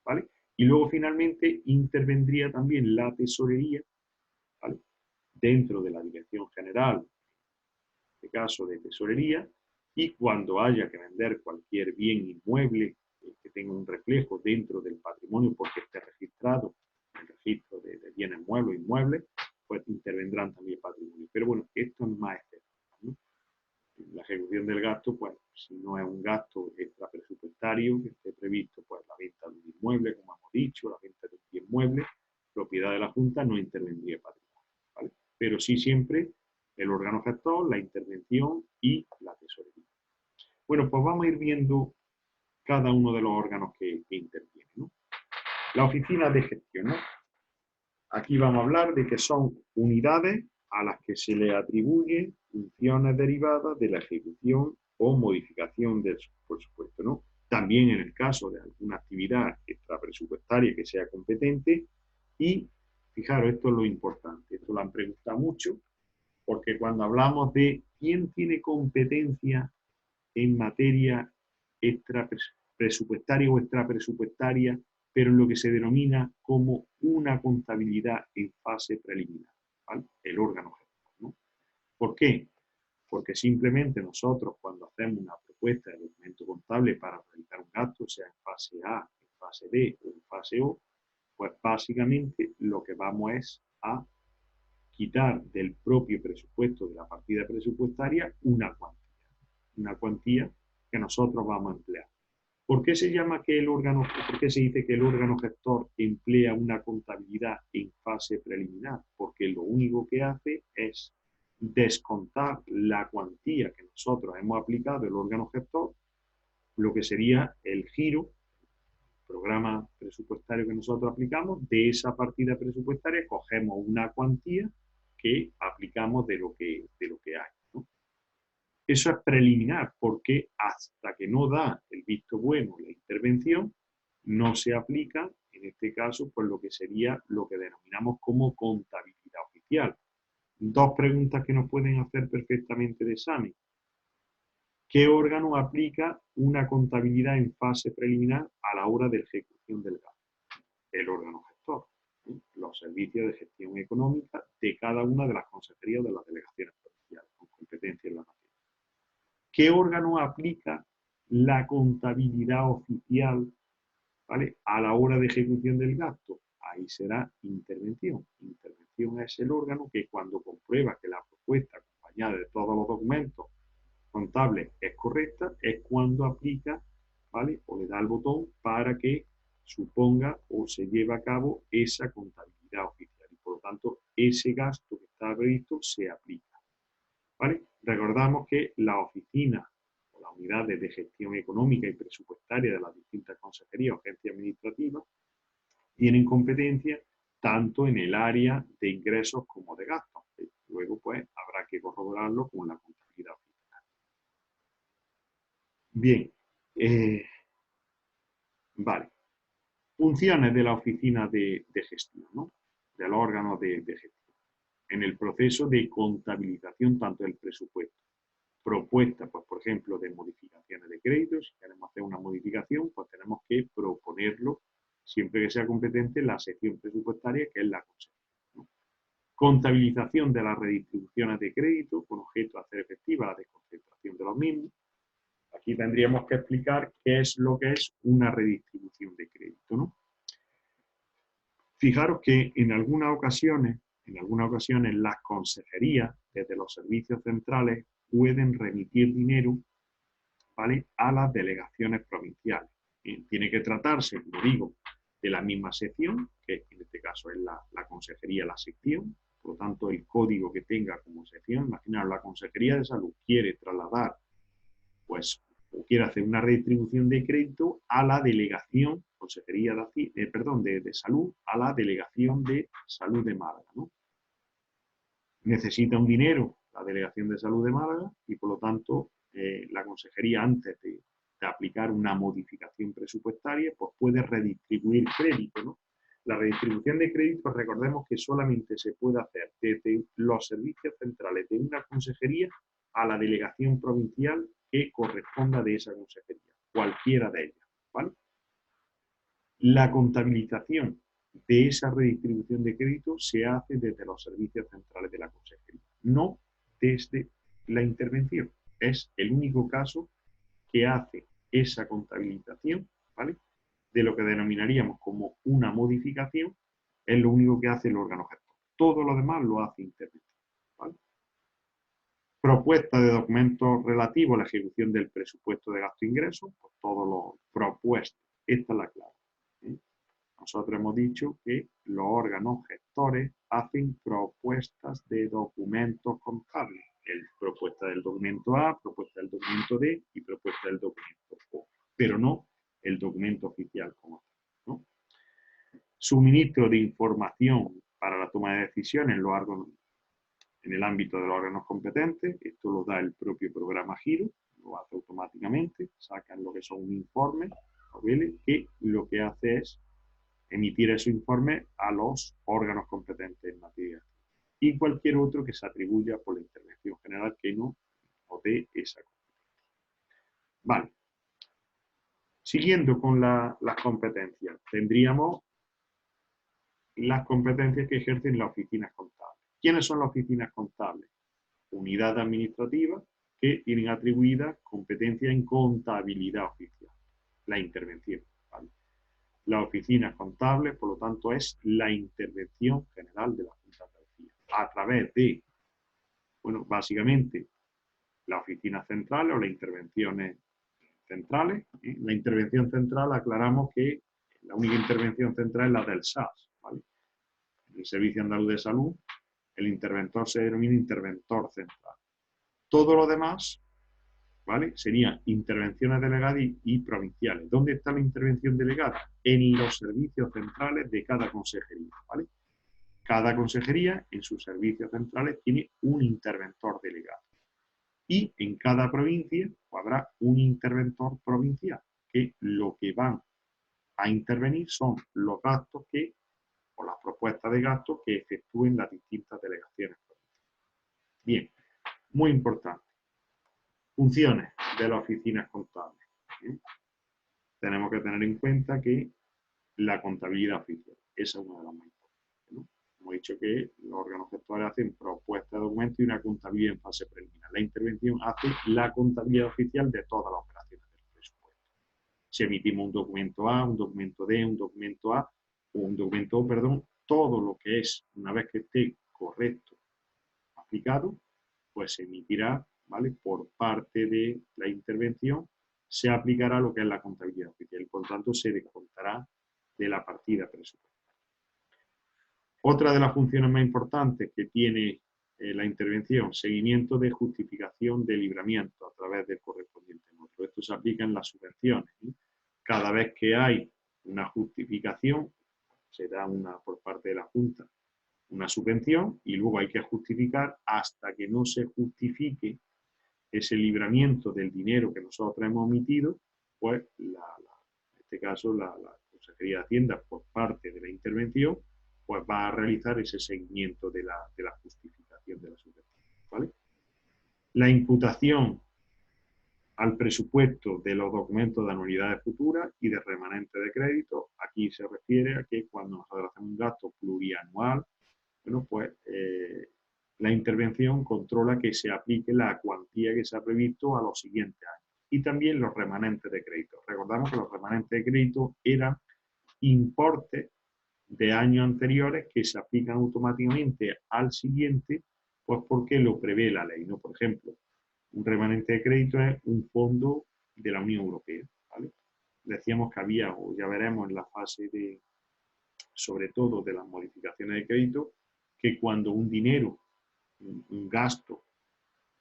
¿vale? Y luego finalmente intervendría también la tesorería, ¿vale? Dentro de la Dirección General, en este caso de tesorería, y cuando haya que vender cualquier bien inmueble que tenga un reflejo dentro del patrimonio porque esté registrado en el registro de bienes muebles o inmuebles, pues intervendrán también patrimonio. Pero bueno, esto es más excepcional, ¿no? La ejecución del gasto, pues si no es un gasto extrapresupuestario que esté previsto, pues la venta de un inmueble, como hemos dicho, la venta de un bien mueble, propiedad de la Junta, no intervendría patrimonio, ¿vale? Pero sí siempre el órgano gestor, la intervención y la tesorería. Bueno, pues vamos a ir viendo cada uno de los órganos que intervienen, ¿no? La oficina de gestión, ¿no? aquí vamos a hablar de que son unidades a las que se le atribuyen funciones derivadas de la ejecución o modificación del presupuesto, ¿no? También en el caso de alguna actividad extrapresupuestaria que sea competente y, fijaros, esto es lo importante, esto lo han preguntado mucho, porque cuando hablamos de quién tiene competencia en materia extrapresupuestaria o extrapresupuestaria, pero en lo que se denomina como una contabilidad en fase preliminar, ¿vale? El órgano gestor, ¿no? ¿Por qué? Porque simplemente nosotros cuando hacemos una propuesta de documento contable para realizar un gasto, sea en fase A, en fase B o en fase O, pues básicamente lo que vamos es a quitar del propio presupuesto de la partida presupuestaria una cuantía que nosotros vamos a emplear. ¿Por qué se llama que el órgano, por qué se dice que el órgano gestor emplea una contabilidad en fase preliminar? Porque lo único que hace es descontar la cuantía que nosotros hemos aplicado el órgano gestor, lo que sería el giro, programa presupuestario que nosotros aplicamos, de esa partida presupuestaria cogemos una cuantía que aplicamos de lo que hay, ¿no? Eso es preliminar, porque hasta que no da el visto bueno la intervención, no se aplica, en este caso, pues lo que sería lo que denominamos como contabilidad oficial. Dos preguntas que nos pueden hacer perfectamente de examen. ¿Qué órgano aplica una contabilidad en fase preliminar a la hora de ejecución del gasto? El órgano gestor, ¿sí? Los servicios de gestión económica de cada una de las consejerías de las delegaciones provinciales con competencia en la materia. ¿Qué órgano aplica la contabilidad oficial, ¿vale?, a la hora de ejecución del gasto? Ahí será intervención. Intervención es el órgano que cuando comprueba que la propuesta acompañada de todos los documentos contables es correcta, es cuando aplica, ¿vale?, o le da el botón para que suponga o se lleve a cabo esa contabilidad oficial. Y por lo tanto, ese gasto que está previsto se aplica, ¿vale? Recordamos que la oficina o las unidades de gestión económica y presupuestaria de las distintas consejerías o agencias administrativas tienen competencia tanto en el área de ingresos como de gastos. Luego, pues, habrá que corroborarlo con la contabilidad oficial. Bien, vale. Funciones de la oficina de gestión, ¿no?, del órgano de gestión, en el proceso de contabilización tanto del presupuesto. Propuesta, pues, por ejemplo, de modificaciones de créditos. Si queremos hacer una modificación, pues tenemos que proponerlo siempre que sea competente la sección presupuestaria, que es la consejería, ¿no? Contabilización de las redistribuciones de crédito con objeto de hacer efectiva la desconcentración de los mismos. Aquí tendríamos que explicar qué es lo que es una redistribución de crédito, ¿no? Fijaros que en algunas ocasiones las consejerías, desde los servicios centrales, pueden remitir dinero, ¿vale?, a las delegaciones provinciales. Tiene que tratarse, como digo, de la misma sección, que en este caso es la consejería, la sección, por lo tanto el código que tenga como sección. Imaginaos, la Consejería de Salud quiere trasladar, pues, o quiere hacer una redistribución de crédito a la delegación, Consejería de Salud, a la delegación de Salud de Málaga, ¿no? Necesita un dinero la Delegación de Salud de Málaga y, por lo tanto, la consejería, antes de aplicar una modificación presupuestaria, pues puede redistribuir crédito, ¿no? La redistribución de crédito, recordemos que solamente se puede hacer desde los servicios centrales de una consejería a la delegación provincial que corresponda de esa consejería, cualquiera de ellas, ¿vale? La contabilización de esa redistribución de crédito se hace desde los servicios centrales de la consejería, no desde la intervención. Es el único caso que hace esa contabilización, ¿vale?, de lo que denominaríamos como una modificación, es lo único que hace el órgano gestor. Todo lo demás lo hace intervención, ¿vale? Propuesta de documentos relativos a la ejecución del presupuesto de gasto e ingresos, pues todos los propuestos. Esta es la clave, ¿sí? Nosotros hemos dicho que los órganos gestores hacen propuestas de documentos contables. Propuesta del documento A, propuesta del documento D y propuesta del documento O, pero no el documento oficial como tal, ¿no? Suministro de información para la toma de decisiones en el ámbito de los órganos competentes. Esto lo da el propio programa Giro, lo hace automáticamente, sacan lo que son un informe, que lo que hace es emitir ese informe a los órganos competentes en materia y cualquier otro que se atribuya por la intervención general que no dé esa competencia. Vale. Siguiendo con las competencias, tendríamos las competencias que ejercen las oficinas contables. ¿Quiénes son las oficinas contables? Unidad administrativa que tienen atribuida competencia en contabilidad oficial, la intervención. ¿Vale? Las oficinas contables, por lo tanto, es la intervención general de la Junta de Andalucía a través de, bueno, básicamente las oficinas centrales o las intervenciones centrales. La intervención central, aclaramos que la única intervención central es la del SAS, ¿vale? El Servicio Andaluz de Salud, el interventor se denomina interventor central. Todo lo demás, ¿vale?, serían intervenciones delegadas y provinciales. ¿Dónde está la intervención delegada? En los servicios centrales de cada consejería, ¿vale? Cada consejería en sus servicios centrales tiene un interventor delegado. Y en cada provincia habrá un interventor provincial, que lo que van a intervenir son los gastos o las propuestas de gastos que efectúen las distintas delegaciones provinciales. Bien, muy importante. Funciones de las oficinas contables. ¿Bien? Tenemos que tener en cuenta que la contabilidad oficial, esa es una de las más importantes, ¿no? Hemos dicho que los órganos gestores hacen propuestas de documento y una contabilidad en fase preliminar. La intervención hace la contabilidad oficial de todas las operaciones del presupuesto. Si emitimos un documento A, un documento D, un documento A, o un documento O, perdón, todo lo que es, una vez que esté correcto, aplicado, pues se emitirá, ¿vale?, por parte de la intervención, se aplicará lo que es la contabilidad oficial y por tanto se descontará de la partida presupuestaria. Otra de las funciones más importantes que tiene la intervención, seguimiento de justificación de libramiento a través del correspondiente módulo. Esto se aplica en las subvenciones, ¿eh? Cada vez que hay una justificación, se da por parte de la Junta una subvención y luego hay que justificar hasta que no se justifique ese libramiento del dinero que nosotros hemos emitido, pues en este caso la Consejería de Hacienda, por parte de la intervención, pues va a realizar ese seguimiento de la justificación de la subvención, ¿vale? La imputación al presupuesto de los documentos de anualidades futuras y de remanente de crédito. Aquí se refiere a que cuando nosotros hacemos un gasto plurianual, bueno, pues la intervención controla que se aplique la cuantía que se ha previsto a los siguientes años. Y también los remanentes de crédito. Recordamos que los remanentes de crédito eran importes de años anteriores que se aplican automáticamente al siguiente, pues porque lo prevé la ley, ¿no? Por ejemplo, un remanente de crédito es un fondo de la Unión Europea, ¿vale? Decíamos que había, o ya veremos en la fase de, sobre todo de las modificaciones de crédito, que cuando un dinero, un gasto,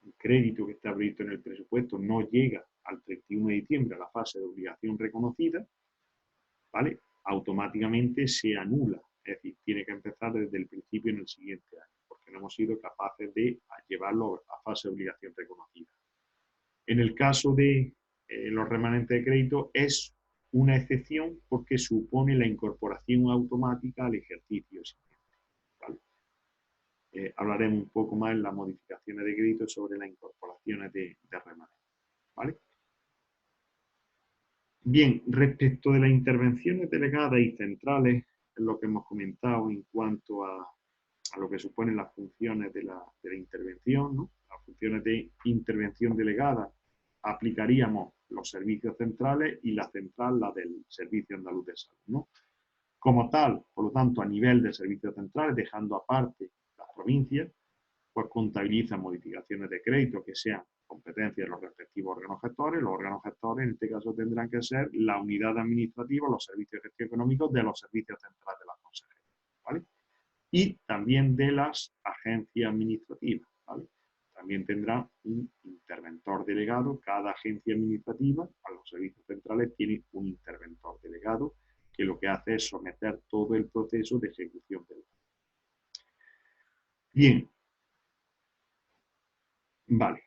un crédito que está previsto en el presupuesto no llega al 31 de diciembre a la fase de obligación reconocida, ¿vale?, automáticamente se anula, es decir, tiene que empezar desde el principio en el siguiente año, porque no hemos sido capaces de llevarlo a fase de obligación reconocida. En el caso de los remanentes de crédito es una excepción porque supone la incorporación automática al ejercicio siguiente, ¿vale? Hablaremos un poco más en las modificaciones de crédito sobre las incorporaciones de remanentes, ¿vale? Bien, respecto de las intervenciones delegadas y centrales, es lo que hemos comentado en cuanto a lo que suponen las funciones de la intervención, ¿no? Las funciones de intervención delegada aplicaríamos los servicios centrales y la central, la del Servicio Andaluz de Salud, ¿no? Como tal, por lo tanto, a nivel de servicios centrales, dejando aparte las provincias, pues contabilizan modificaciones de crédito que sean competencia de los respectivos órganos gestores. Los órganos gestores en este caso tendrán que ser la unidad administrativa, los servicios de gestión económicos de los servicios centrales de la consejería, ¿vale? Y también de las agencias administrativas, ¿vale? También tendrá un interventor delegado. Cada agencia administrativa, a los servicios centrales, tiene un interventor delegado que lo que hace es someter todo el proceso de ejecución del gasto. Bien, vale.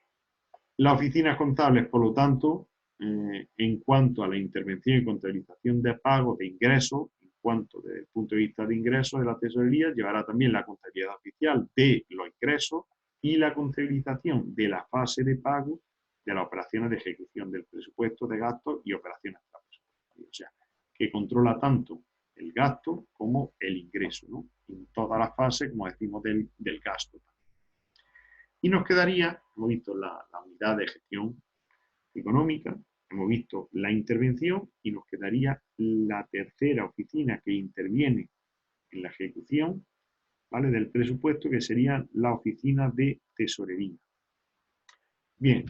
Las oficinas contables, por lo tanto, en cuanto a la intervención y contabilización de pagos de ingresos, en cuanto desde el punto de vista de ingresos de la tesorería, llevará también la contabilidad oficial de los ingresos y la contabilización de la fase de pago de las operaciones de ejecución del presupuesto de gastos y operaciones extrapresupuestarias. O sea, que controla tanto el gasto como el ingreso, ¿no? En todas las fases, como decimos, del gasto. Y nos quedaría, hemos visto la unidad de gestión económica, hemos visto la intervención y nos quedaría la tercera oficina que interviene en la ejecución, ¿vale?, del presupuesto, que sería la oficina de tesorería. Bien,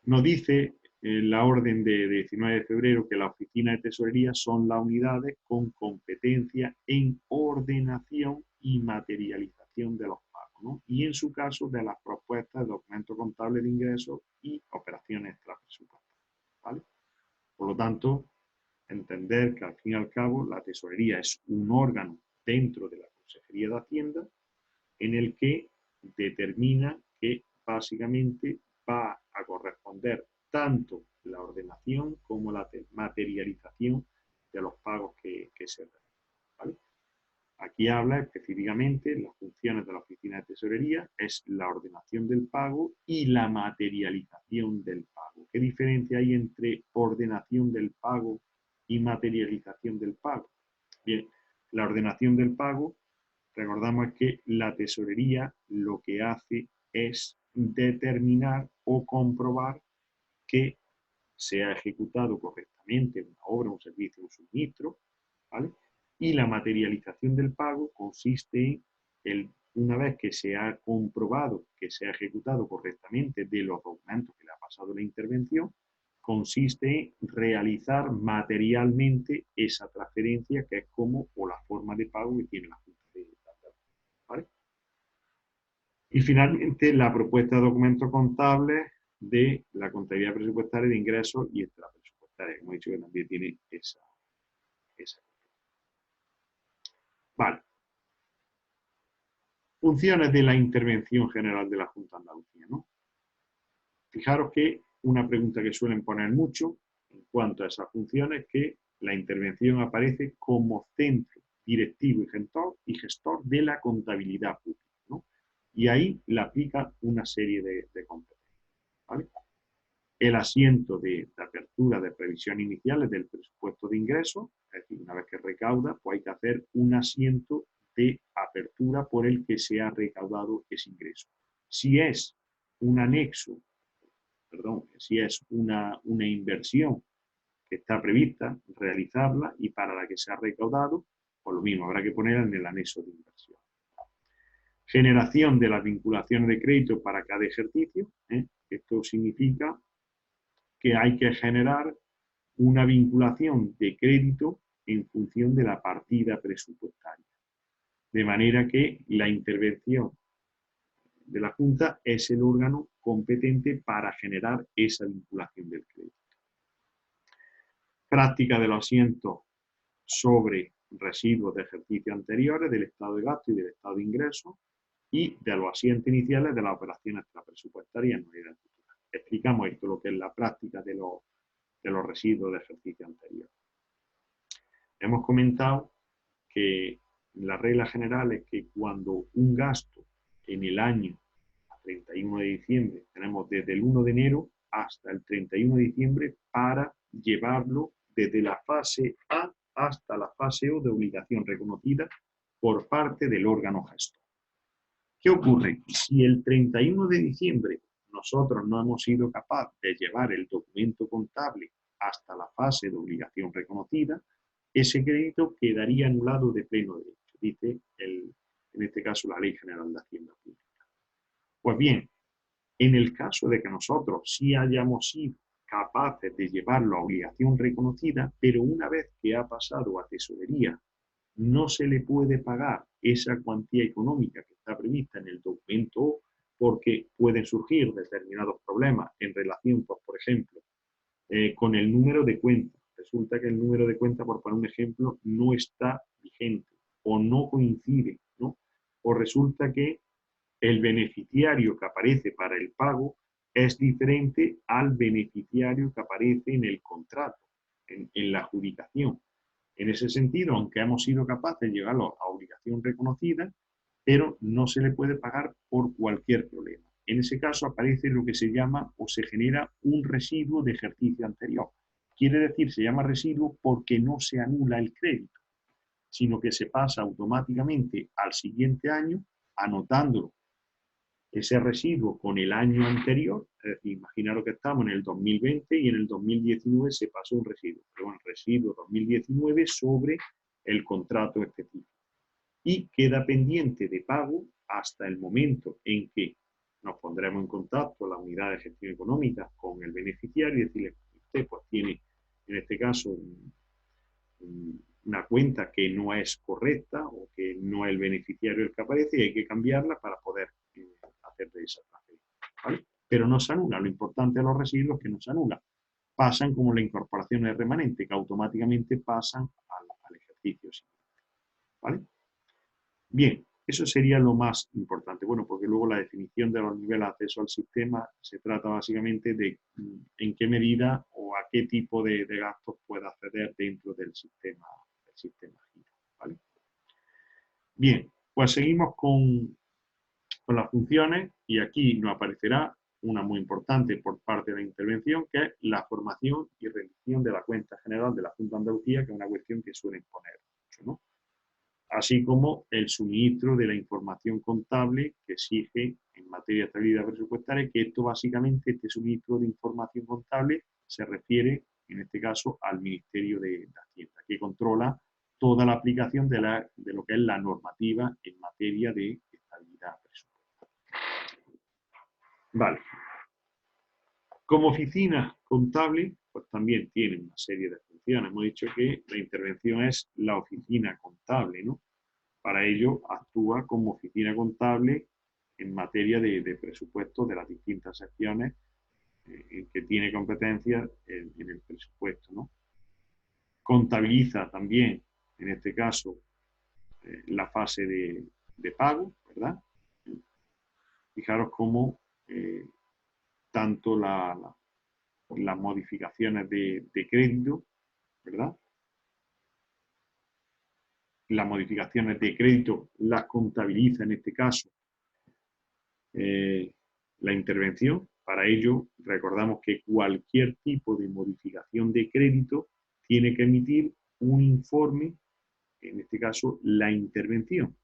nos dice la orden de 19 de febrero que la oficina de tesorería son las unidades con competencia en ordenación y materialización de los pagos, ¿no? Y en su caso de las propuestas de documento contable de ingresos y operaciones extrapresupuestarias, ¿vale? Por lo tanto, entender que al fin y al cabo la tesorería es un órgano dentro de la Consejería de Hacienda en el que determina que básicamente va a corresponder tanto la ordenación como la materialización de los pagos que se realizan, ¿vale? Aquí habla específicamente las funciones de la oficina de tesorería, es la ordenación del pago y la materialización del pago. ¿Qué diferencia hay entre ordenación del pago y materialización del pago? Bien, la ordenación del pago, recordamos que la tesorería lo que hace es determinar o comprobar que se ha ejecutado correctamente una obra, un servicio, un suministro, ¿vale? Y la materialización del pago consiste en, una vez que se ha comprobado que se ha ejecutado correctamente de los documentos que le ha pasado la intervención, consiste en realizar materialmente esa transferencia, que es como o la forma de pago que tiene la Junta de Andalucía, ¿vale? Y finalmente la propuesta de documentos contables de la contabilidad presupuestaria de ingresos y extrapresupuestaria, como he dicho, que también tiene esa. Vale. Funciones de la intervención general de la Junta de Andalucía, ¿no? Fijaros que una pregunta que suelen poner mucho en cuanto a esas funciones es que la intervención aparece como centro directivo y gestor de la contabilidad pública, ¿no? Y ahí le aplica una serie de competencias, ¿vale? El asiento de apertura de previsión iniciales del presupuesto de ingresos, es decir, una vez que recauda, pues hay que hacer un asiento de apertura por el que se ha recaudado ese ingreso. Si es un anexo, perdón, si es una inversión que está prevista realizarla y para la que se ha recaudado, pues lo mismo, habrá que ponerla en el anexo de inversión. Generación de las vinculaciones de crédito para cada ejercicio, ¿eh? Esto significa que hay que generar una vinculación de crédito en función de la partida presupuestaria. De manera que la intervención de la Junta es el órgano competente para generar esa vinculación del crédito. Práctica de los asientos sobre residuos de ejercicios anteriores del estado de gasto y del estado de ingreso y de los asientos iniciales de las operaciones extrapresupuestarias en unidades futuras. Explicamos esto, lo que es la práctica de los residuos de ejercicio anterior. Hemos comentado que la regla general es que cuando un gasto en el año 31 de diciembre, tenemos desde el 1 de enero hasta el 31 de diciembre para llevarlo desde la fase A hasta la fase O de obligación reconocida por parte del órgano gestor. ¿Qué ocurre? Si el 31 de diciembre nosotros no hemos sido capaces de llevar el documento contable hasta la fase de obligación reconocida, ese crédito quedaría anulado de pleno derecho, dice en este caso la Ley General de Hacienda Pública. Pues bien, en el caso de que nosotros sí hayamos sido capaces de llevarlo a obligación reconocida, pero una vez que ha pasado a tesorería, no se le puede pagar esa cuantía económica que está prevista en el documento porque pueden surgir determinados problemas en relación, pues, por ejemplo, con el número de cuenta. Resulta que el número de cuenta, por poner un ejemplo, no está vigente o no coincide, ¿no? O resulta que el beneficiario que aparece para el pago es diferente al beneficiario que aparece en el contrato, en la adjudicación. En ese sentido, aunque hemos sido capaces de llevarlo a obligación reconocida, pero no se le puede pagar por cualquier problema. En ese caso aparece lo que se llama o se genera un residuo de ejercicio anterior. Quiere decir, se llama residuo porque no se anula el crédito, sino que se pasa automáticamente al siguiente año, anotándolo ese residuo con el año anterior. Es decir, imaginaros que estamos en el 2020 y en el 2019 se pasó un residuo, pero bueno, el residuo 2019 sobre el contrato específico. Y queda pendiente de pago hasta el momento en que nos pondremos en contacto la unidad de gestión económica con el beneficiario y decirle que usted pues tiene, en este caso, una cuenta que no es correcta o que no es el beneficiario el que aparece y hay que cambiarla para poder hacer de esa transferencia, ¿vale? Pero no se anula. Lo importante de los residuos es que no se anulan. Pasan como la incorporación de remanente, que automáticamente pasan al ejercicio siguiente, ¿vale? Bien, eso sería lo más importante. Bueno, porque luego la definición de los niveles de acceso al sistema se trata básicamente de en qué medida o a qué tipo de gastos puede acceder dentro del sistema GIRO, ¿vale? Bien, pues seguimos con las funciones y aquí nos aparecerá una muy importante por parte de la intervención, que es la formación y rendición de la cuenta general de la Junta de Andalucía, que es una cuestión que suelen poner mucho, ¿no? Así como el suministro de la información contable que exige en materia de estabilidad presupuestaria, que esto básicamente, este suministro de información contable se refiere, en este caso, al Ministerio de Hacienda, que controla toda la aplicación de lo que es la normativa en materia de estabilidad presupuestaria. Vale. Como oficina contable, pues también tiene una serie de funciones. Hemos dicho que la intervención es la oficina contable, ¿no? Para ello actúa como oficina contable en materia de presupuesto de las distintas secciones en que tiene competencia en el presupuesto, ¿no? Contabiliza también, en este caso, la fase de pago, ¿verdad? Fijaros cómo tanto las modificaciones de crédito, ¿verdad? Las modificaciones de crédito las contabiliza en este caso la intervención. Para ello, recordamos que cualquier tipo de modificación de crédito tiene que emitir un informe, en este caso la intervención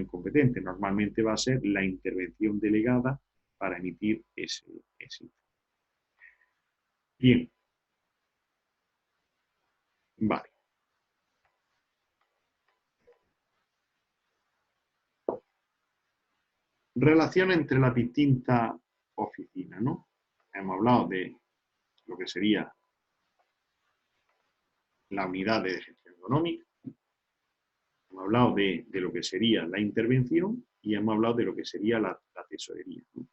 competente. Normalmente va a ser la intervención delegada para emitir ese informe. Bien. Vale. Relación entre las distintas oficinas, ¿no? Hemos hablado de lo que sería la unidad de gestión económica, hemos hablado de lo que sería la intervención y hemos hablado de lo que sería la tesorería, ¿no?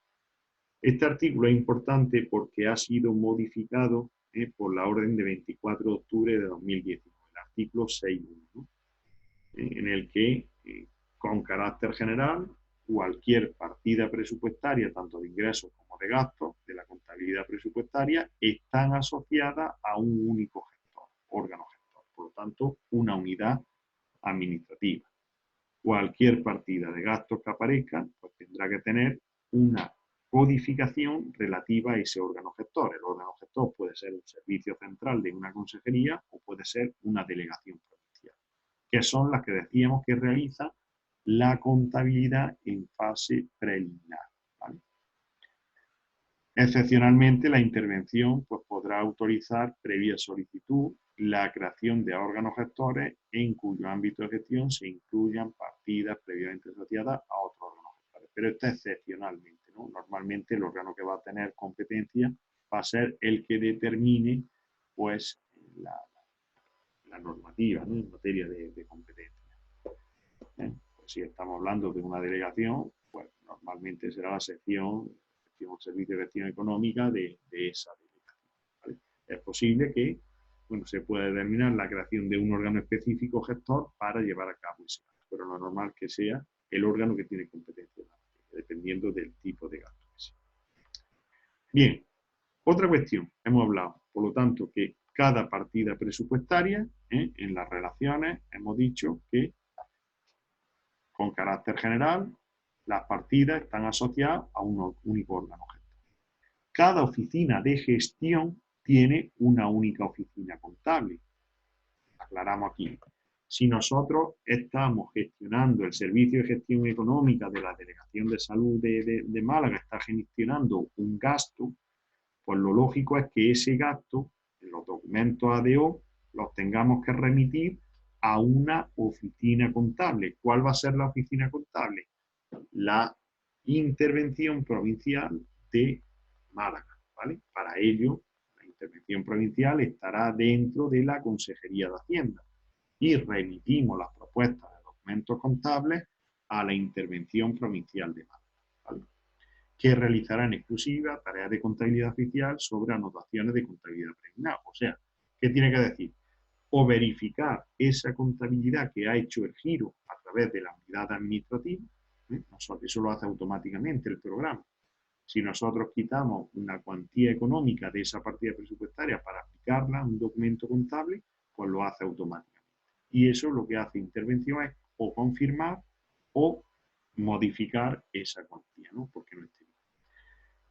Este artículo es importante porque ha sido modificado por la orden de 24 de octubre de 2019, el artículo 6.1, ¿no? En el que, con carácter general, cualquier partida presupuestaria, tanto de ingresos como de gastos, de la contabilidad presupuestaria, están asociadas a un único gestor, órgano gestor, por lo tanto, una unidad administrativa. Cualquier partida de gastos que aparezca, pues tendrá que tener una codificación relativa a ese órgano gestor. El órgano gestor puede ser un servicio central de una consejería o puede ser una delegación provincial, que son las que decíamos que realizan la contabilidad en fase preliminar, ¿vale? Excepcionalmente, la intervención pues, podrá autorizar, previa solicitud, la creación de órganos gestores en cuyo ámbito de gestión se incluyan partidas previamente asociadas a otros órganos gestores. Pero esto excepcionalmente, ¿no? Normalmente el órgano que va a tener competencia va a ser el que determine pues, la normativa, ¿no? En materia de competencia. Pues si estamos hablando de una delegación, pues normalmente será la sección servicio de gestión económica de esa delegación, ¿vale? Es posible que se pueda determinar la creación de un órgano específico gestor para llevar a cabo ese acto, pero lo normal es que sea el órgano que tiene competencia. dependiendo del tipo de gasto que sea. Bien, otra cuestión, hemos hablado, por lo tanto, que cada partida presupuestaria, en las relaciones, hemos dicho que con carácter general, las partidas están asociadas a un único órgano gestor. Cada oficina de gestión tiene una única oficina contable. Aclaramos aquí. Si nosotros estamos gestionando el servicio de gestión económica de la Delegación de Salud de Málaga, está gestionando un gasto, pues lo lógico es que ese gasto, en los documentos ADO, los tengamos que remitir a una oficina contable. ¿Cuál va a ser la oficina contable? La Intervención Provincial de Málaga, ¿vale? Para ello, la Intervención Provincial estará dentro de la Consejería de Hacienda y remitimos las propuestas de documentos contables a la Intervención Provincial de Málaga, ¿vale? Que realizará en exclusiva tareas de contabilidad oficial sobre anotaciones de contabilidad preliminar. O sea, ¿qué tiene que decir? O verificar esa contabilidad que ha hecho el giro a través de la unidad administrativa, eso lo hace automáticamente el programa. Si nosotros quitamos una cuantía económica de esa partida presupuestaria para aplicarla a un documento contable, pues lo hace automáticamente. Y eso lo que hace intervención es o confirmar o modificar esa cuantía, ¿no? Porque no esté bien.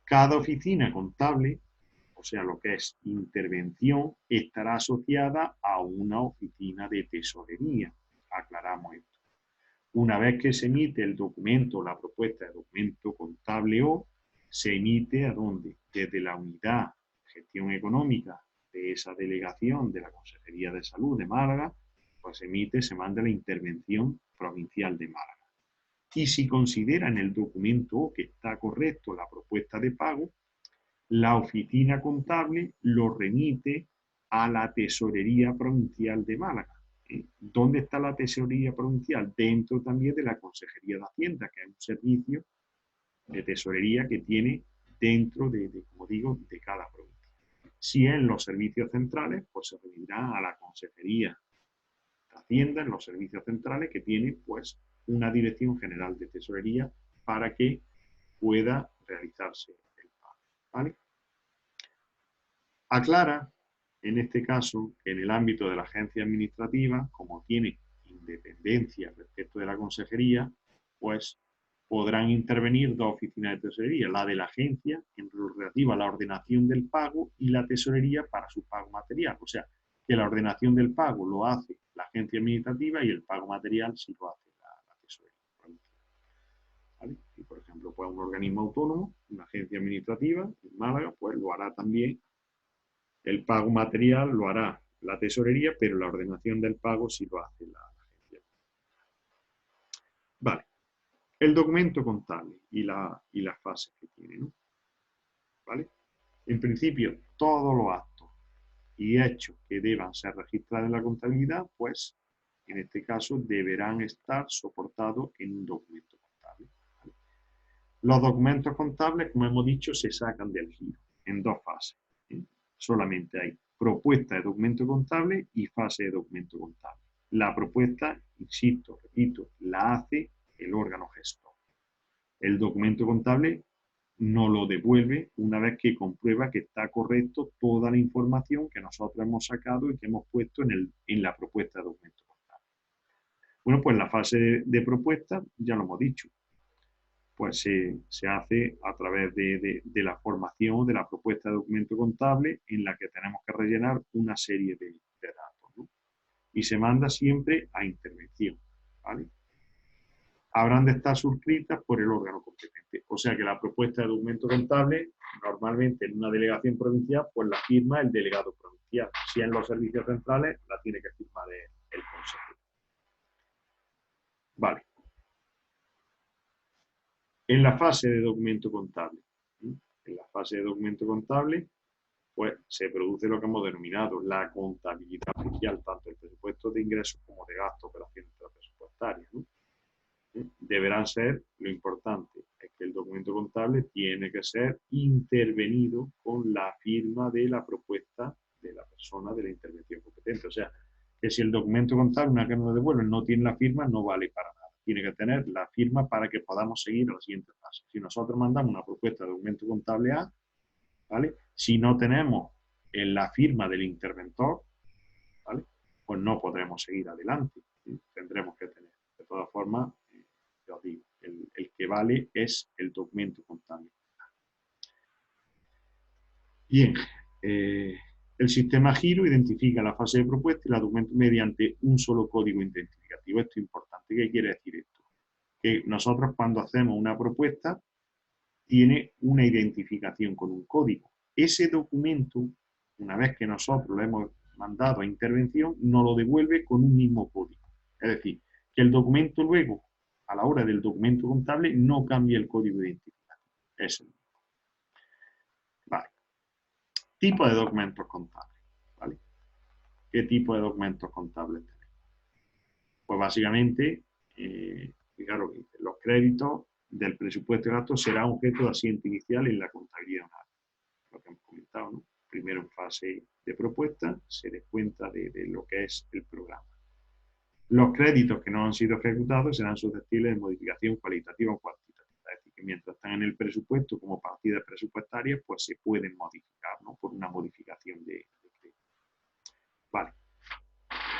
Cada oficina contable, o sea, lo que es intervención, estará asociada a una oficina de tesorería. Aclaramos esto. Una vez que se emite el documento, la propuesta de documento contable O, se emite ¿a dónde? Desde la unidad de gestión económica de esa delegación de la Consejería de Salud de Málaga, pues se manda la Intervención Provincial de Málaga. Y si considera en el documento O que está correcto la propuesta de pago, la oficina contable lo remite a la Tesorería Provincial de Málaga. ¿Dónde está la Tesorería Provincial? Dentro también de la Consejería de Hacienda, que es un servicio de tesorería que tiene dentro como digo, de cada provincia. Si es en los servicios centrales, pues se remitirá a la Consejería de Hacienda, en los servicios centrales, que tiene pues una Dirección General de Tesorería para que pueda realizarse el pago, ¿vale? Aclara, en este caso, que en el ámbito de la agencia administrativa, como tiene independencia respecto de la consejería, pues podrán intervenir dos oficinas de tesorería, la de la agencia en lo relativo a la ordenación del pago y la tesorería para su pago material. O sea, que la ordenación del pago lo hace la agencia administrativa y el pago material sí lo hace la tesorería. ¿Vale? Y por ejemplo, pues un organismo autónomo, una agencia administrativa en Málaga, pues lo hará también. El pago material lo hará la tesorería, pero la ordenación del pago sí lo hace la agencia. Vale. El documento contable y las fases que tiene, ¿no? ¿Vale? En principio, todos los actos y hechos que deban ser registrados en la contabilidad, pues, en este caso, deberán estar soportados en un documento contable. ¿Vale? Los documentos contables, como hemos dicho, se sacan del giro en dos fases. Solamente hay propuesta de documento contable y fase de documento contable. La propuesta, insisto, repito, la hace el órgano gestor. El documento contable no lo devuelve una vez que comprueba que está correcto toda la información que nosotros hemos sacado y que hemos puesto en la propuesta de documento contable. Bueno, pues la fase de propuesta, ya lo hemos dicho, pues se hace a través de la formación de la propuesta de documento contable en la que tenemos que rellenar una serie de datos, ¿no? Y se manda siempre a intervención, ¿vale? Habrán de estar suscritas por el órgano competente. O sea que la propuesta de documento contable, normalmente en una delegación provincial, pues la firma el delegado provincial. Si en los servicios centrales, la tiene que firmar el consejero. Vale. En la fase de documento contable, en la fase de documento contable, pues se produce lo que hemos denominado la contabilidad oficial, tanto el presupuesto de ingresos como de gastos, operaciones presupuestarias, ¿no? Deberán ser, lo importante es que el documento contable tiene que ser intervenido con la firma de la propuesta de la persona de la intervención competente. O sea, que si el documento contable, una que nos devuelve, no tiene la firma, no vale para nada. tiene que tener la firma para que podamos seguir a la siguiente fase. Si nosotros mandamos una propuesta de documento contable A, ¿vale? Si no tenemos la firma del interventor, ¿vale? Pues no podremos seguir adelante. ¿Sí? Tendremos que tener. De todas formas, ya os digo, el que vale es el documento contable. Bien, el sistema Giro identifica la fase de propuesta y la documento mediante un solo código identificativo. Esto es importante. ¿Qué quiere decir esto? Que nosotros cuando hacemos una propuesta tiene una identificación con un código. Ese documento, una vez que nosotros lo hemos mandado a intervención, nos lo devuelve con un mismo código. Es decir, que el documento luego, a la hora del documento contable, no cambia el código identificativo. Eso. Vale. Tipo de documentos contables. ¿Vale? ¿Qué tipo de documentos contables tenemos? Pues básicamente, fijaros que los créditos del presupuesto de gastos será objeto de asiento inicial en la contabilidad anual. Lo que hemos comentado, ¿no? Primero en fase de propuesta se descuenta de lo que es el programa. Los créditos que no han sido ejecutados serán susceptibles de modificación cualitativa o cuantitativa. Es decir, que mientras están en el presupuesto como partidas presupuestarias, pues se pueden modificar, ¿no? Por una modificación de crédito. Vale.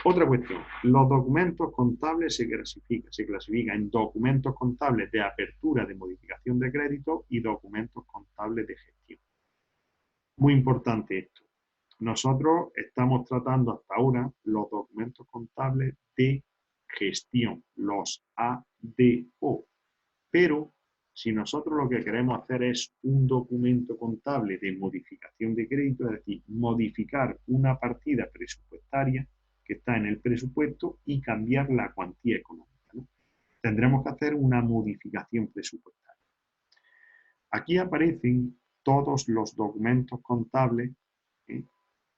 Otra cuestión, los documentos contables se clasifican en documentos contables de apertura de modificación de crédito y documentos contables de gestión. Muy importante esto. Nosotros estamos tratando hasta ahora los documentos contables de gestión, los ADO. Pero si nosotros lo que queremos hacer es un documento contable de modificación de crédito, es decir, modificar una partida presupuestaria que está en el presupuesto y cambiar la cuantía económica, ¿no? Tendremos que hacer una modificación presupuestaria. Aquí aparecen todos los documentos contables, ¿eh?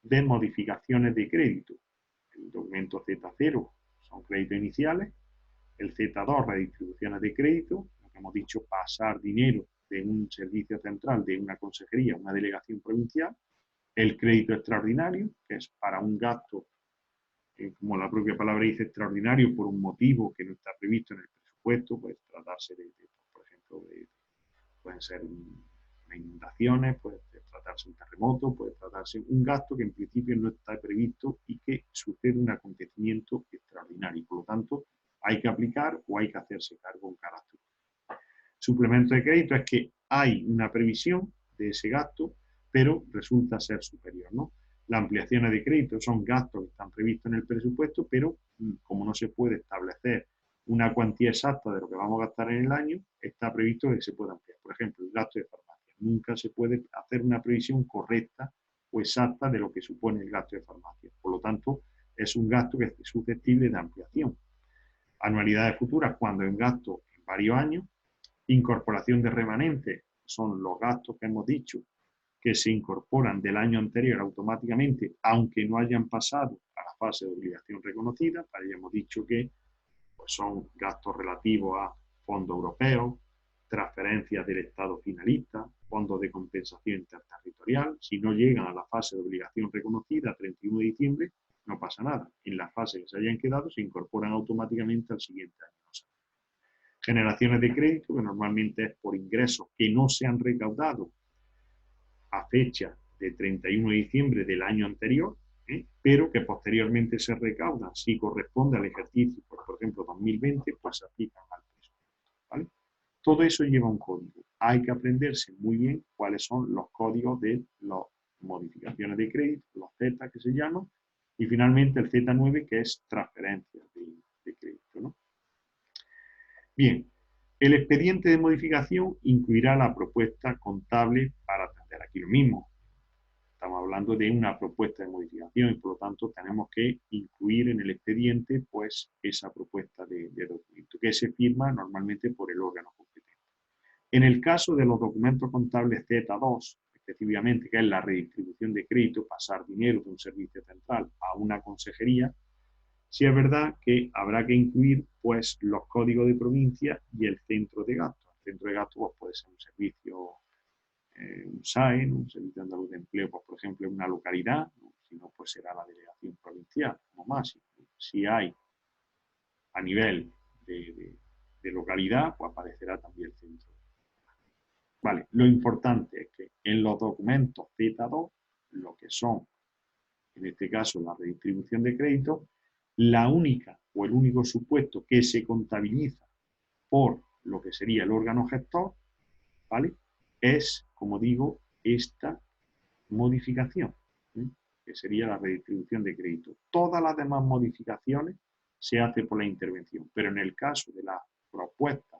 De modificaciones de crédito. El documento Z0 son créditos iniciales, el Z2 redistribuciones de crédito, lo que hemos dicho, pasar dinero de un servicio central, de una consejería a una delegación provincial, el crédito extraordinario, que es para un gasto, como la propia palabra dice, extraordinario por un motivo que no está previsto en el presupuesto, puede tratarse por ejemplo, pueden ser inundaciones, puede tratarse un terremoto, puede tratarse un gasto que en principio no está previsto y que sucede un acontecimiento extraordinario. Por lo tanto, hay que aplicar o hay que hacerse cargo en carácter. Suplemento de crédito es que hay una previsión de ese gasto, pero resulta ser superior, ¿no? Las ampliaciones de crédito son gastos que están previstos en el presupuesto, pero como no se puede establecer una cuantía exacta de lo que vamos a gastar en el año, está previsto que se pueda ampliar. Por ejemplo, el gasto de farmacia. Nunca se puede hacer una previsión correcta o exacta de lo que supone el gasto de farmacia. Por lo tanto, es un gasto que es susceptible de ampliación. Anualidades futuras, cuando hay un gasto en varios años. Incorporación de remanentes, son los gastos que hemos dicho que se incorporan del año anterior automáticamente, aunque no hayan pasado a la fase de obligación reconocida. Para ello hemos dicho que pues, son gastos relativos a fondos europeos, transferencias del Estado finalista, fondos de compensación interterritorial. Si no llegan a la fase de obligación reconocida, 31 de diciembre, no pasa nada. En la fase que se hayan quedado, se incorporan automáticamente al siguiente año. Generaciones de crédito, que normalmente es por ingresos que no se han recaudado a fecha de 31 de diciembre del año anterior, pero que posteriormente se recaudan. Si corresponde al ejercicio, por ejemplo, 2020, pues se aplican al presupuesto, ¿vale? Todo eso lleva un código. Hay que aprenderse muy bien cuáles son los códigos de las modificaciones de crédito, los Z que se llaman, y finalmente el Z9, que es transferencia de crédito, ¿no? Bien, el expediente de modificación incluirá la propuesta contable para atender. Aquí lo mismo. Estamos hablando de una propuesta de modificación y por lo tanto tenemos que incluir en el expediente pues esa propuesta de documento que se firma normalmente por el órgano competente. En el caso de los documentos contables Z2, específicamente, que es la redistribución de crédito, pasar dinero de un servicio central a una consejería, sí es verdad que habrá que incluir pues, los códigos de provincia y el centro de gasto. El centro de gasto pues, puede ser un servicio, un SAE, un servicio andaluz de empleo, pues, por ejemplo, en una localidad, ¿no? Si no, pues será la delegación provincial, como máximo. Si hay a nivel localidad, pues aparecerá también el centro. Vale, lo importante es que en los documentos Z2, lo que son, en este caso, la redistribución de crédito, la única o el único supuesto que se contabiliza por lo que sería el órgano gestor, ¿vale? Es, como digo, esta modificación, ¿sí? Que sería la redistribución de crédito. Todas las demás modificaciones se hacen por la intervención, pero en el caso de la propuesta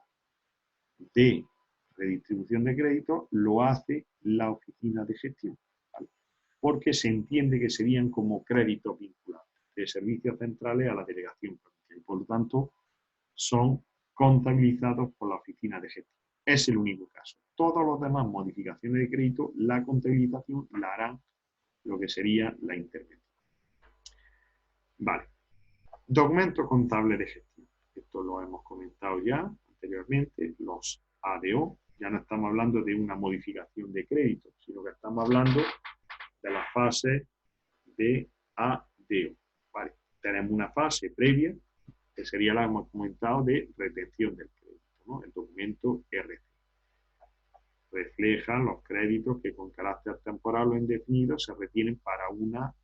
de redistribución de crédito lo hace la oficina de gestión, ¿vale? Porque se entiende que serían como créditos vinculados de servicios centrales a la delegación provincial y por lo tanto son contabilizados por la oficina de gestión. Es el único caso. Todos los demás modificaciones de crédito, la contabilización la harán lo que sería la intervención. Vale. Documento contable de gestión. Esto lo hemos comentado ya anteriormente. Los ADO. Ya no estamos hablando de una modificación de crédito, sino que estamos hablando de la fase de ADO. Vale. Tenemos una fase previa, que sería la que hemos comentado de retención del crédito, ¿no? El documento RC. Refleja los créditos que con carácter temporal o indefinido se retienen para una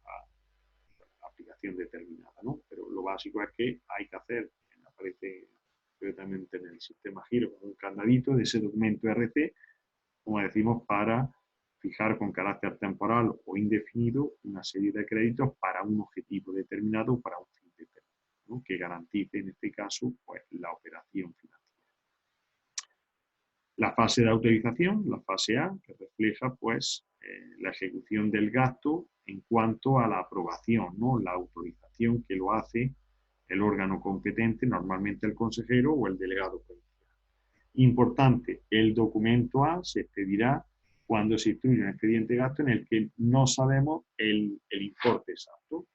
aplicación determinada, ¿no? Pero lo básico es que hay que hacer, aparece directamente en el sistema Giro, un candadito de ese documento RC, como decimos, para fijar con carácter temporal o indefinido una serie de créditos para un objetivo determinado, para un fin determinado, ¿no? Que garantice, en este caso, pues, la operación financiera. La fase de autorización, la fase A, que refleja pues la ejecución del gasto en cuanto a la aprobación, ¿no? La autorización que lo hace el órgano competente, normalmente el consejero o el delegado provincial. Importante, el documento A se expedirá cuando se instruye un expediente de gasto en el que no sabemos el importe exacto.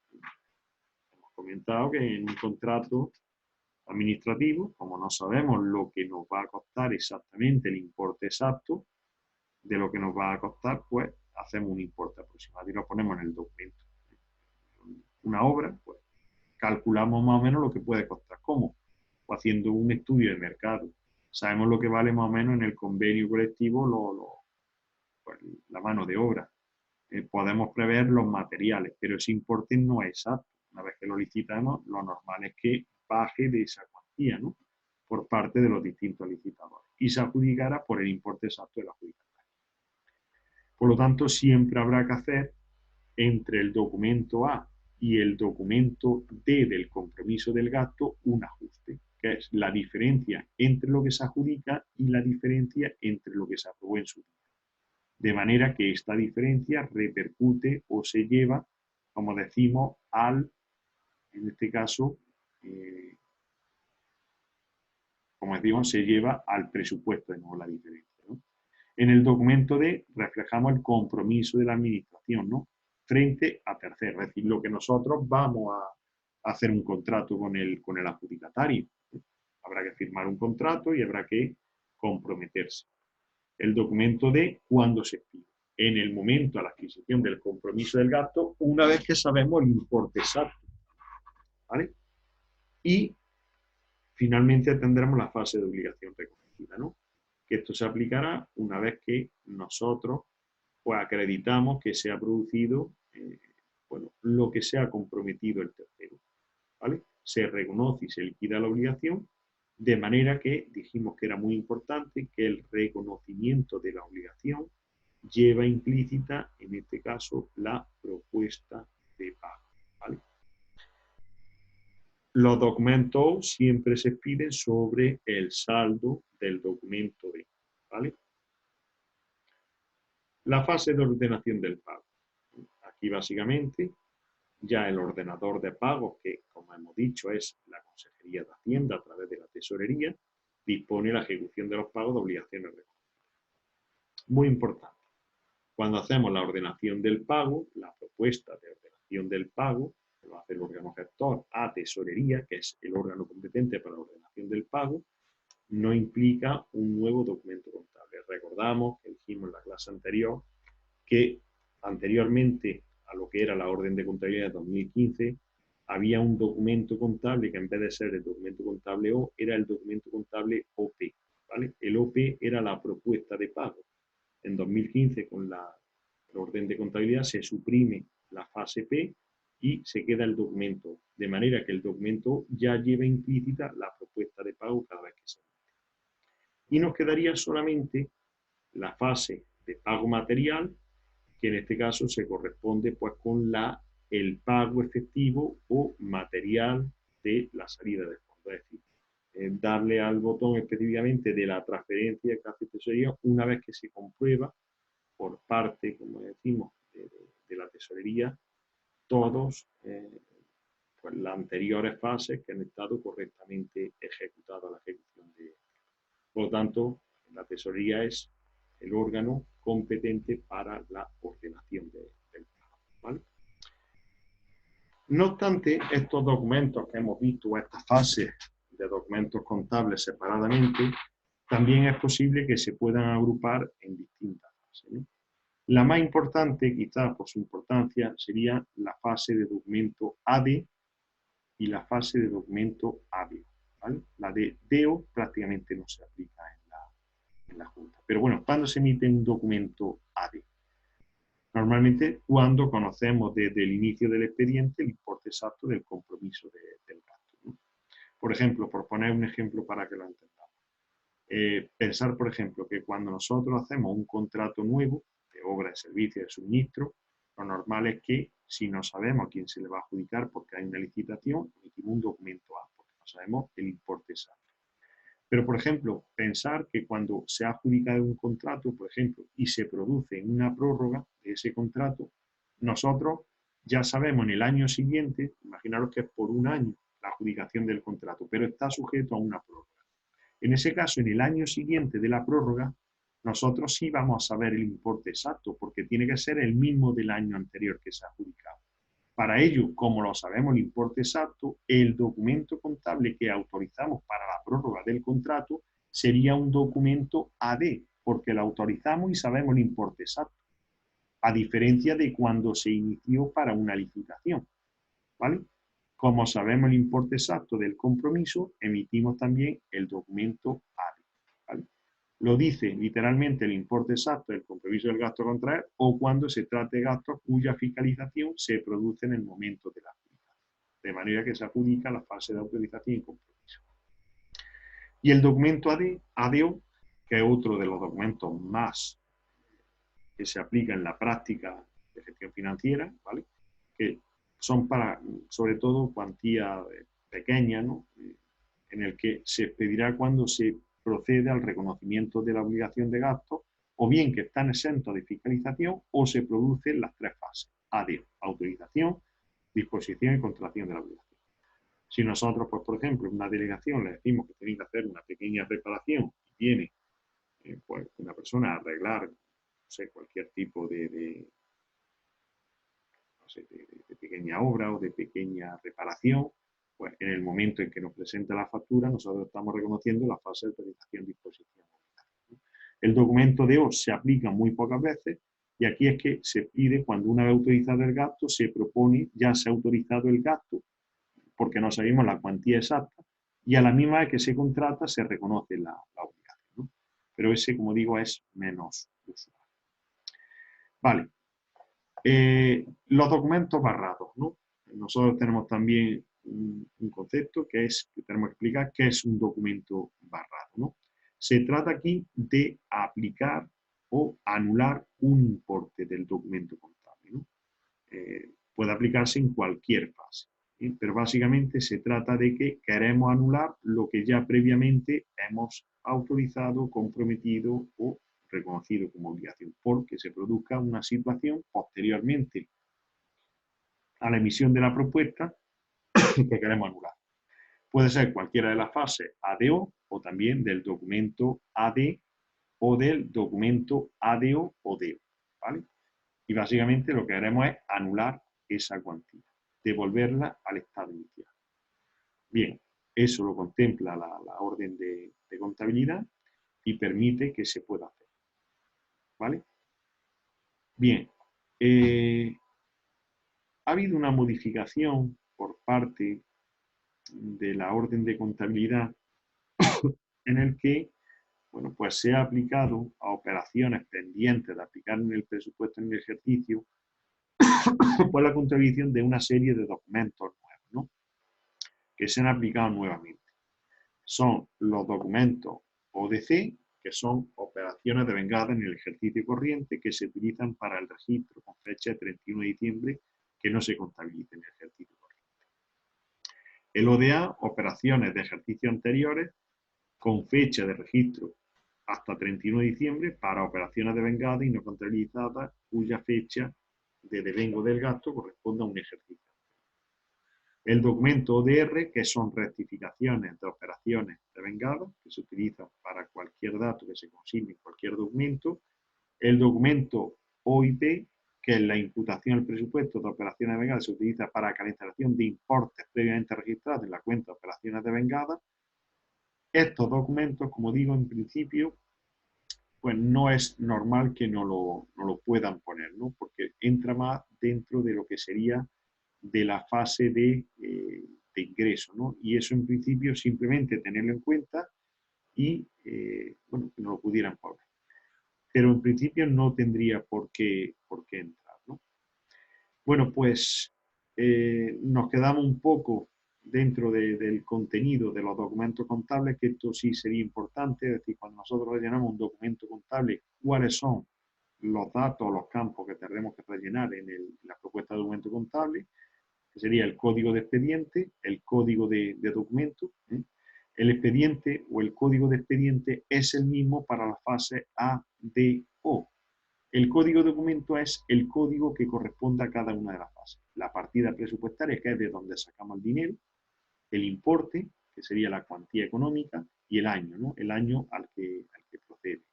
Hemos comentado que en un contrato administrativo, como no sabemos lo que nos va a costar exactamente el importe exacto de lo que nos va a costar, pues hacemos un importe aproximado y lo ponemos en el documento. Una obra, pues calculamos más o menos lo que puede costar. ¿Cómo? Pues haciendo un estudio de mercado. Sabemos lo que vale más o menos en el convenio colectivo pues, la mano de obra. Podemos prever los materiales, pero ese importe no es exacto. Una vez que lo licitamos, lo normal es que baje de esa cuantía, ¿no? Por parte de los distintos licitadores y se adjudicará por el importe exacto de la adjudicataria. Por lo tanto, siempre habrá que hacer entre el documento A y el documento D del compromiso del gasto un ajuste, que es la diferencia entre lo que se adjudica y la diferencia entre lo que se aprobó en su día. De manera que esta diferencia repercute o se lleva, como decimos, en este caso, como decimos, se lleva al presupuesto de nuevo la diferencia, ¿no? En el documento D reflejamos el compromiso de la administración, ¿no? Frente a terceros, es decir, lo que nosotros vamos a hacer un contrato con el adjudicatario. Habrá que firmar un contrato y habrá que comprometerse. El documento D, ¿cuándo se expide? En el momento de la adquisición del compromiso del gasto, una vez que sabemos el importe exacto, ¿vale? Y finalmente tendremos la fase de obligación reconocida, ¿no? Que esto se aplicará una vez que nosotros pues acreditamos que se ha producido bueno, lo que se ha comprometido el tercero, ¿vale? Se reconoce y se liquida la obligación, de manera que dijimos que era muy importante que el reconocimiento de la obligación lleva implícita, en este caso, la propuesta de pago, ¿vale? Los documentos siempre se piden sobre el saldo del documento D, ¿vale? La fase de ordenación del pago. Aquí básicamente ya el ordenador de pagos, que como hemos dicho es la Consejería de Hacienda a través de la Tesorería, dispone la ejecución de los pagos de obligaciones reconocidas. Muy importante. Cuando hacemos la ordenación del pago, la propuesta de ordenación del pago, lo hace el órgano gestor a Tesorería, que es el órgano competente para la ordenación del pago, no implica un nuevo documento contable. Recordamos que dijimos en la clase anterior que anteriormente a lo que era la orden de contabilidad de 2015, había un documento contable que en vez de ser el documento contable O, era el documento contable OP, ¿vale? El OP era la propuesta de pago. En 2015, con la orden de contabilidad, se suprime la fase P y se queda el documento, de manera que el documento ya lleva implícita la propuesta de pago cada vez que se emite. Y nos quedaría solamente la fase de pago material, que en este caso se corresponde pues con el pago efectivo o material de la salida del fondo. Es decir, darle al botón específicamente de la transferencia que hace tesorería una vez que se comprueba por parte, como decimos, de la tesorería, todos pues, las anteriores fases que han estado correctamente ejecutadas la ejecución de. Por lo tanto, la tesorería es el órgano competente para la ordenación del pago, ¿vale? No obstante, estos documentos que hemos visto, estas fases de documentos contables separadamente, también es posible que se puedan agrupar en distintas fases, ¿no? La más importante, quizás por su importancia, sería la fase de documento AD y la fase de documento ADO, ¿vale? La de DEO prácticamente no se aplica en la Junta. Pero bueno, ¿cuándo se emite un documento AD? Normalmente cuando conocemos desde el inicio del expediente el importe exacto del compromiso del gasto, ¿no? Por ejemplo, por poner un ejemplo para que lo entendamos. Pensar, por ejemplo, que cuando nosotros hacemos un contrato nuevo de obra, de servicio, de suministro, lo normal es que si no sabemos a quién se le va a adjudicar porque hay una licitación, emitimos un documento A, porque no sabemos el importe exacto. Pero, por ejemplo, pensar que cuando se ha adjudicado un contrato, por ejemplo, y se produce una prórroga de ese contrato, nosotros ya sabemos en el año siguiente, imaginaros que es por un año la adjudicación del contrato, pero está sujeto a una prórroga. En ese caso, en el año siguiente de la prórroga, nosotros sí vamos a saber el importe exacto, porque tiene que ser el mismo del año anterior que se ha adjudicado. Para ello, como lo sabemos el importe exacto, el documento contable que autorizamos para la prórroga del contrato sería un documento AD, porque lo autorizamos y sabemos el importe exacto, a diferencia de cuando se inició para una licitación, ¿vale? Como sabemos el importe exacto del compromiso, emitimos también el documento AD, ¿vale? Lo dice literalmente el importe exacto del compromiso del gasto a contraer o cuando se trate de gastos cuya fiscalización se produce en el momento de la adjudicación. De manera que se adjudica la fase de autorización y compromiso. Y el documento ADO, que es otro de los documentos más que se aplica en la práctica de gestión financiera, ¿vale? Que son para, sobre todo, cuantía pequeña, ¿no? En el que se expedirá cuando se procede al reconocimiento de la obligación de gasto, o bien que están exentos de fiscalización, o se producen las tres fases: ADO, autorización, disposición y contratación de la obligación. Si nosotros, pues, por ejemplo, en una delegación le decimos que tiene que hacer una pequeña reparación y viene pues, una persona a arreglar, no sé, cualquier tipo no sé, de pequeña obra o de pequeña reparación, pues en el momento en que nos presenta la factura, nosotros estamos reconociendo la fase de autorización, disposición. El documento de O se aplica muy pocas veces y aquí es que se pide, cuando una vez autorizado el gasto, se propone, ya se ha autorizado el gasto, porque no sabemos la cuantía exacta, y a la misma vez que se contrata se reconoce la obligación, ¿no? Pero ese, como digo, es menos usual. Vale. Los documentos barrados, ¿no? Nosotros tenemos también un concepto que tenemos que explicar qué es un documento barrado, ¿no? Se trata aquí de aplicar o anular un importe del documento contable, ¿no? Puede aplicarse en cualquier fase, ¿sí? Pero básicamente se trata de que queremos anular lo que ya previamente hemos autorizado, comprometido o reconocido como obligación, porque se produzca una situación posteriormente a la emisión de la propuesta que queremos anular. Puede ser cualquiera de las fases ADO o también del documento AD o del documento ADO o DEO, ¿vale? Y básicamente lo que queremos es anular esa cuantía, devolverla al estado inicial. Bien, eso lo contempla la orden de contabilidad y permite que se pueda hacer, ¿vale? Bien, ha habido una modificación por parte de la orden de contabilidad en el que, bueno, pues se ha aplicado a operaciones pendientes de aplicar en el presupuesto en el ejercicio, pues la contabilización de una serie de documentos nuevos, ¿no? Que se han aplicado nuevamente. Son los documentos ODC, que son operaciones devengadas en el ejercicio corriente que se utilizan para el registro con fecha de 31 de diciembre que no se contabiliza en el ejercicio corriente. El ODA, operaciones de ejercicio anteriores con fecha de registro hasta 31 de diciembre para operaciones devengadas y no contabilizadas cuya fecha de devengo del gasto corresponde a un ejercicio. El documento ODR, que son rectificaciones de operaciones devengadas, que se utilizan para cualquier dato que se consigne en cualquier documento. El documento OIP, que es la imputación al presupuesto de operaciones devengadas, se utiliza para cancelación de importes previamente registrados en la cuenta de operaciones devengadas. Estos documentos, como digo, en principio, pues no es normal que no lo puedan poner, ¿no? Porque entra más dentro de lo que sería de la fase de ingreso, ¿no? Y eso en principio simplemente tenerlo en cuenta y, bueno, que no lo pudieran poner. Pero en principio no tendría por qué entrar, ¿no? Bueno, pues nos quedamos un poco dentro del contenido de los documentos contables, que esto sí sería importante, es decir, cuando nosotros rellenamos un documento contable, cuáles son los datos, los campos que tendremos que rellenar en la propuesta de documento contable, que sería el código de expediente, el código de documento. El expediente o el código de expediente es el mismo para la fase A, D, O. El código de documento es el código que corresponde a cada una de las fases. La partida presupuestaria, que es de donde sacamos el dinero, el importe, que sería la cuantía económica, y el año, ¿no? El año al que procede.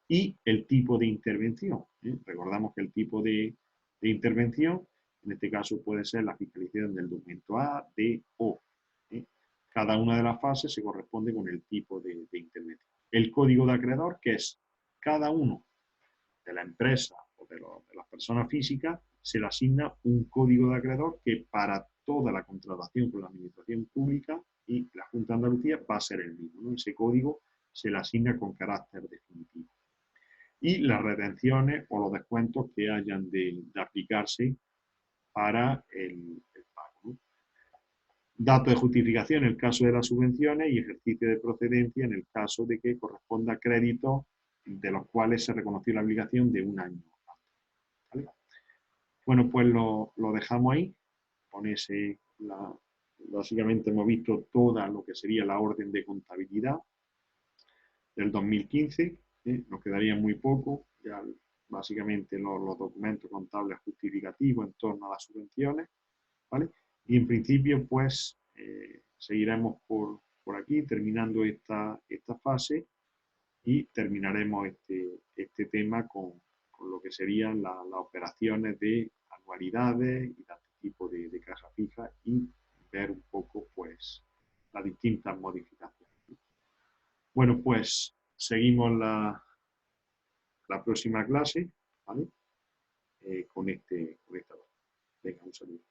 Y el tipo de intervención. Recordamos que el tipo de intervención, en este caso puede ser la fiscalización del documento A, D, O. Cada una de las fases se corresponde con el tipo de intervención. El código de acreedor, que es cada uno de la empresa o de las personas físicas, se le asigna un código de acreedor que para toda la contratación con la administración pública y la Junta de Andalucía va a ser el mismo, ¿no? Ese código se le asigna con carácter definitivo. Y las retenciones o los descuentos que hayan de aplicarse para el pago, ¿no? Datos de justificación en el caso de las subvenciones y ejercicio de procedencia en el caso de que corresponda a créditos de los cuales se reconoció la obligación de un año. ¿Vale? Bueno, pues lo dejamos ahí. Con ese, básicamente hemos visto toda lo que sería la orden de contabilidad del 2015. Nos quedaría muy poco, ya básicamente los documentos contables justificativos en torno a las subvenciones, ¿vale? Y en principio, pues, seguiremos por aquí, terminando esta fase, y terminaremos este tema con lo que serían las operaciones de anualidades y de anticipo de caja fija, y ver un poco, pues, las distintas modificaciones. Bueno, pues seguimos la próxima clase, ¿vale? Con esta. Venga, un saludo.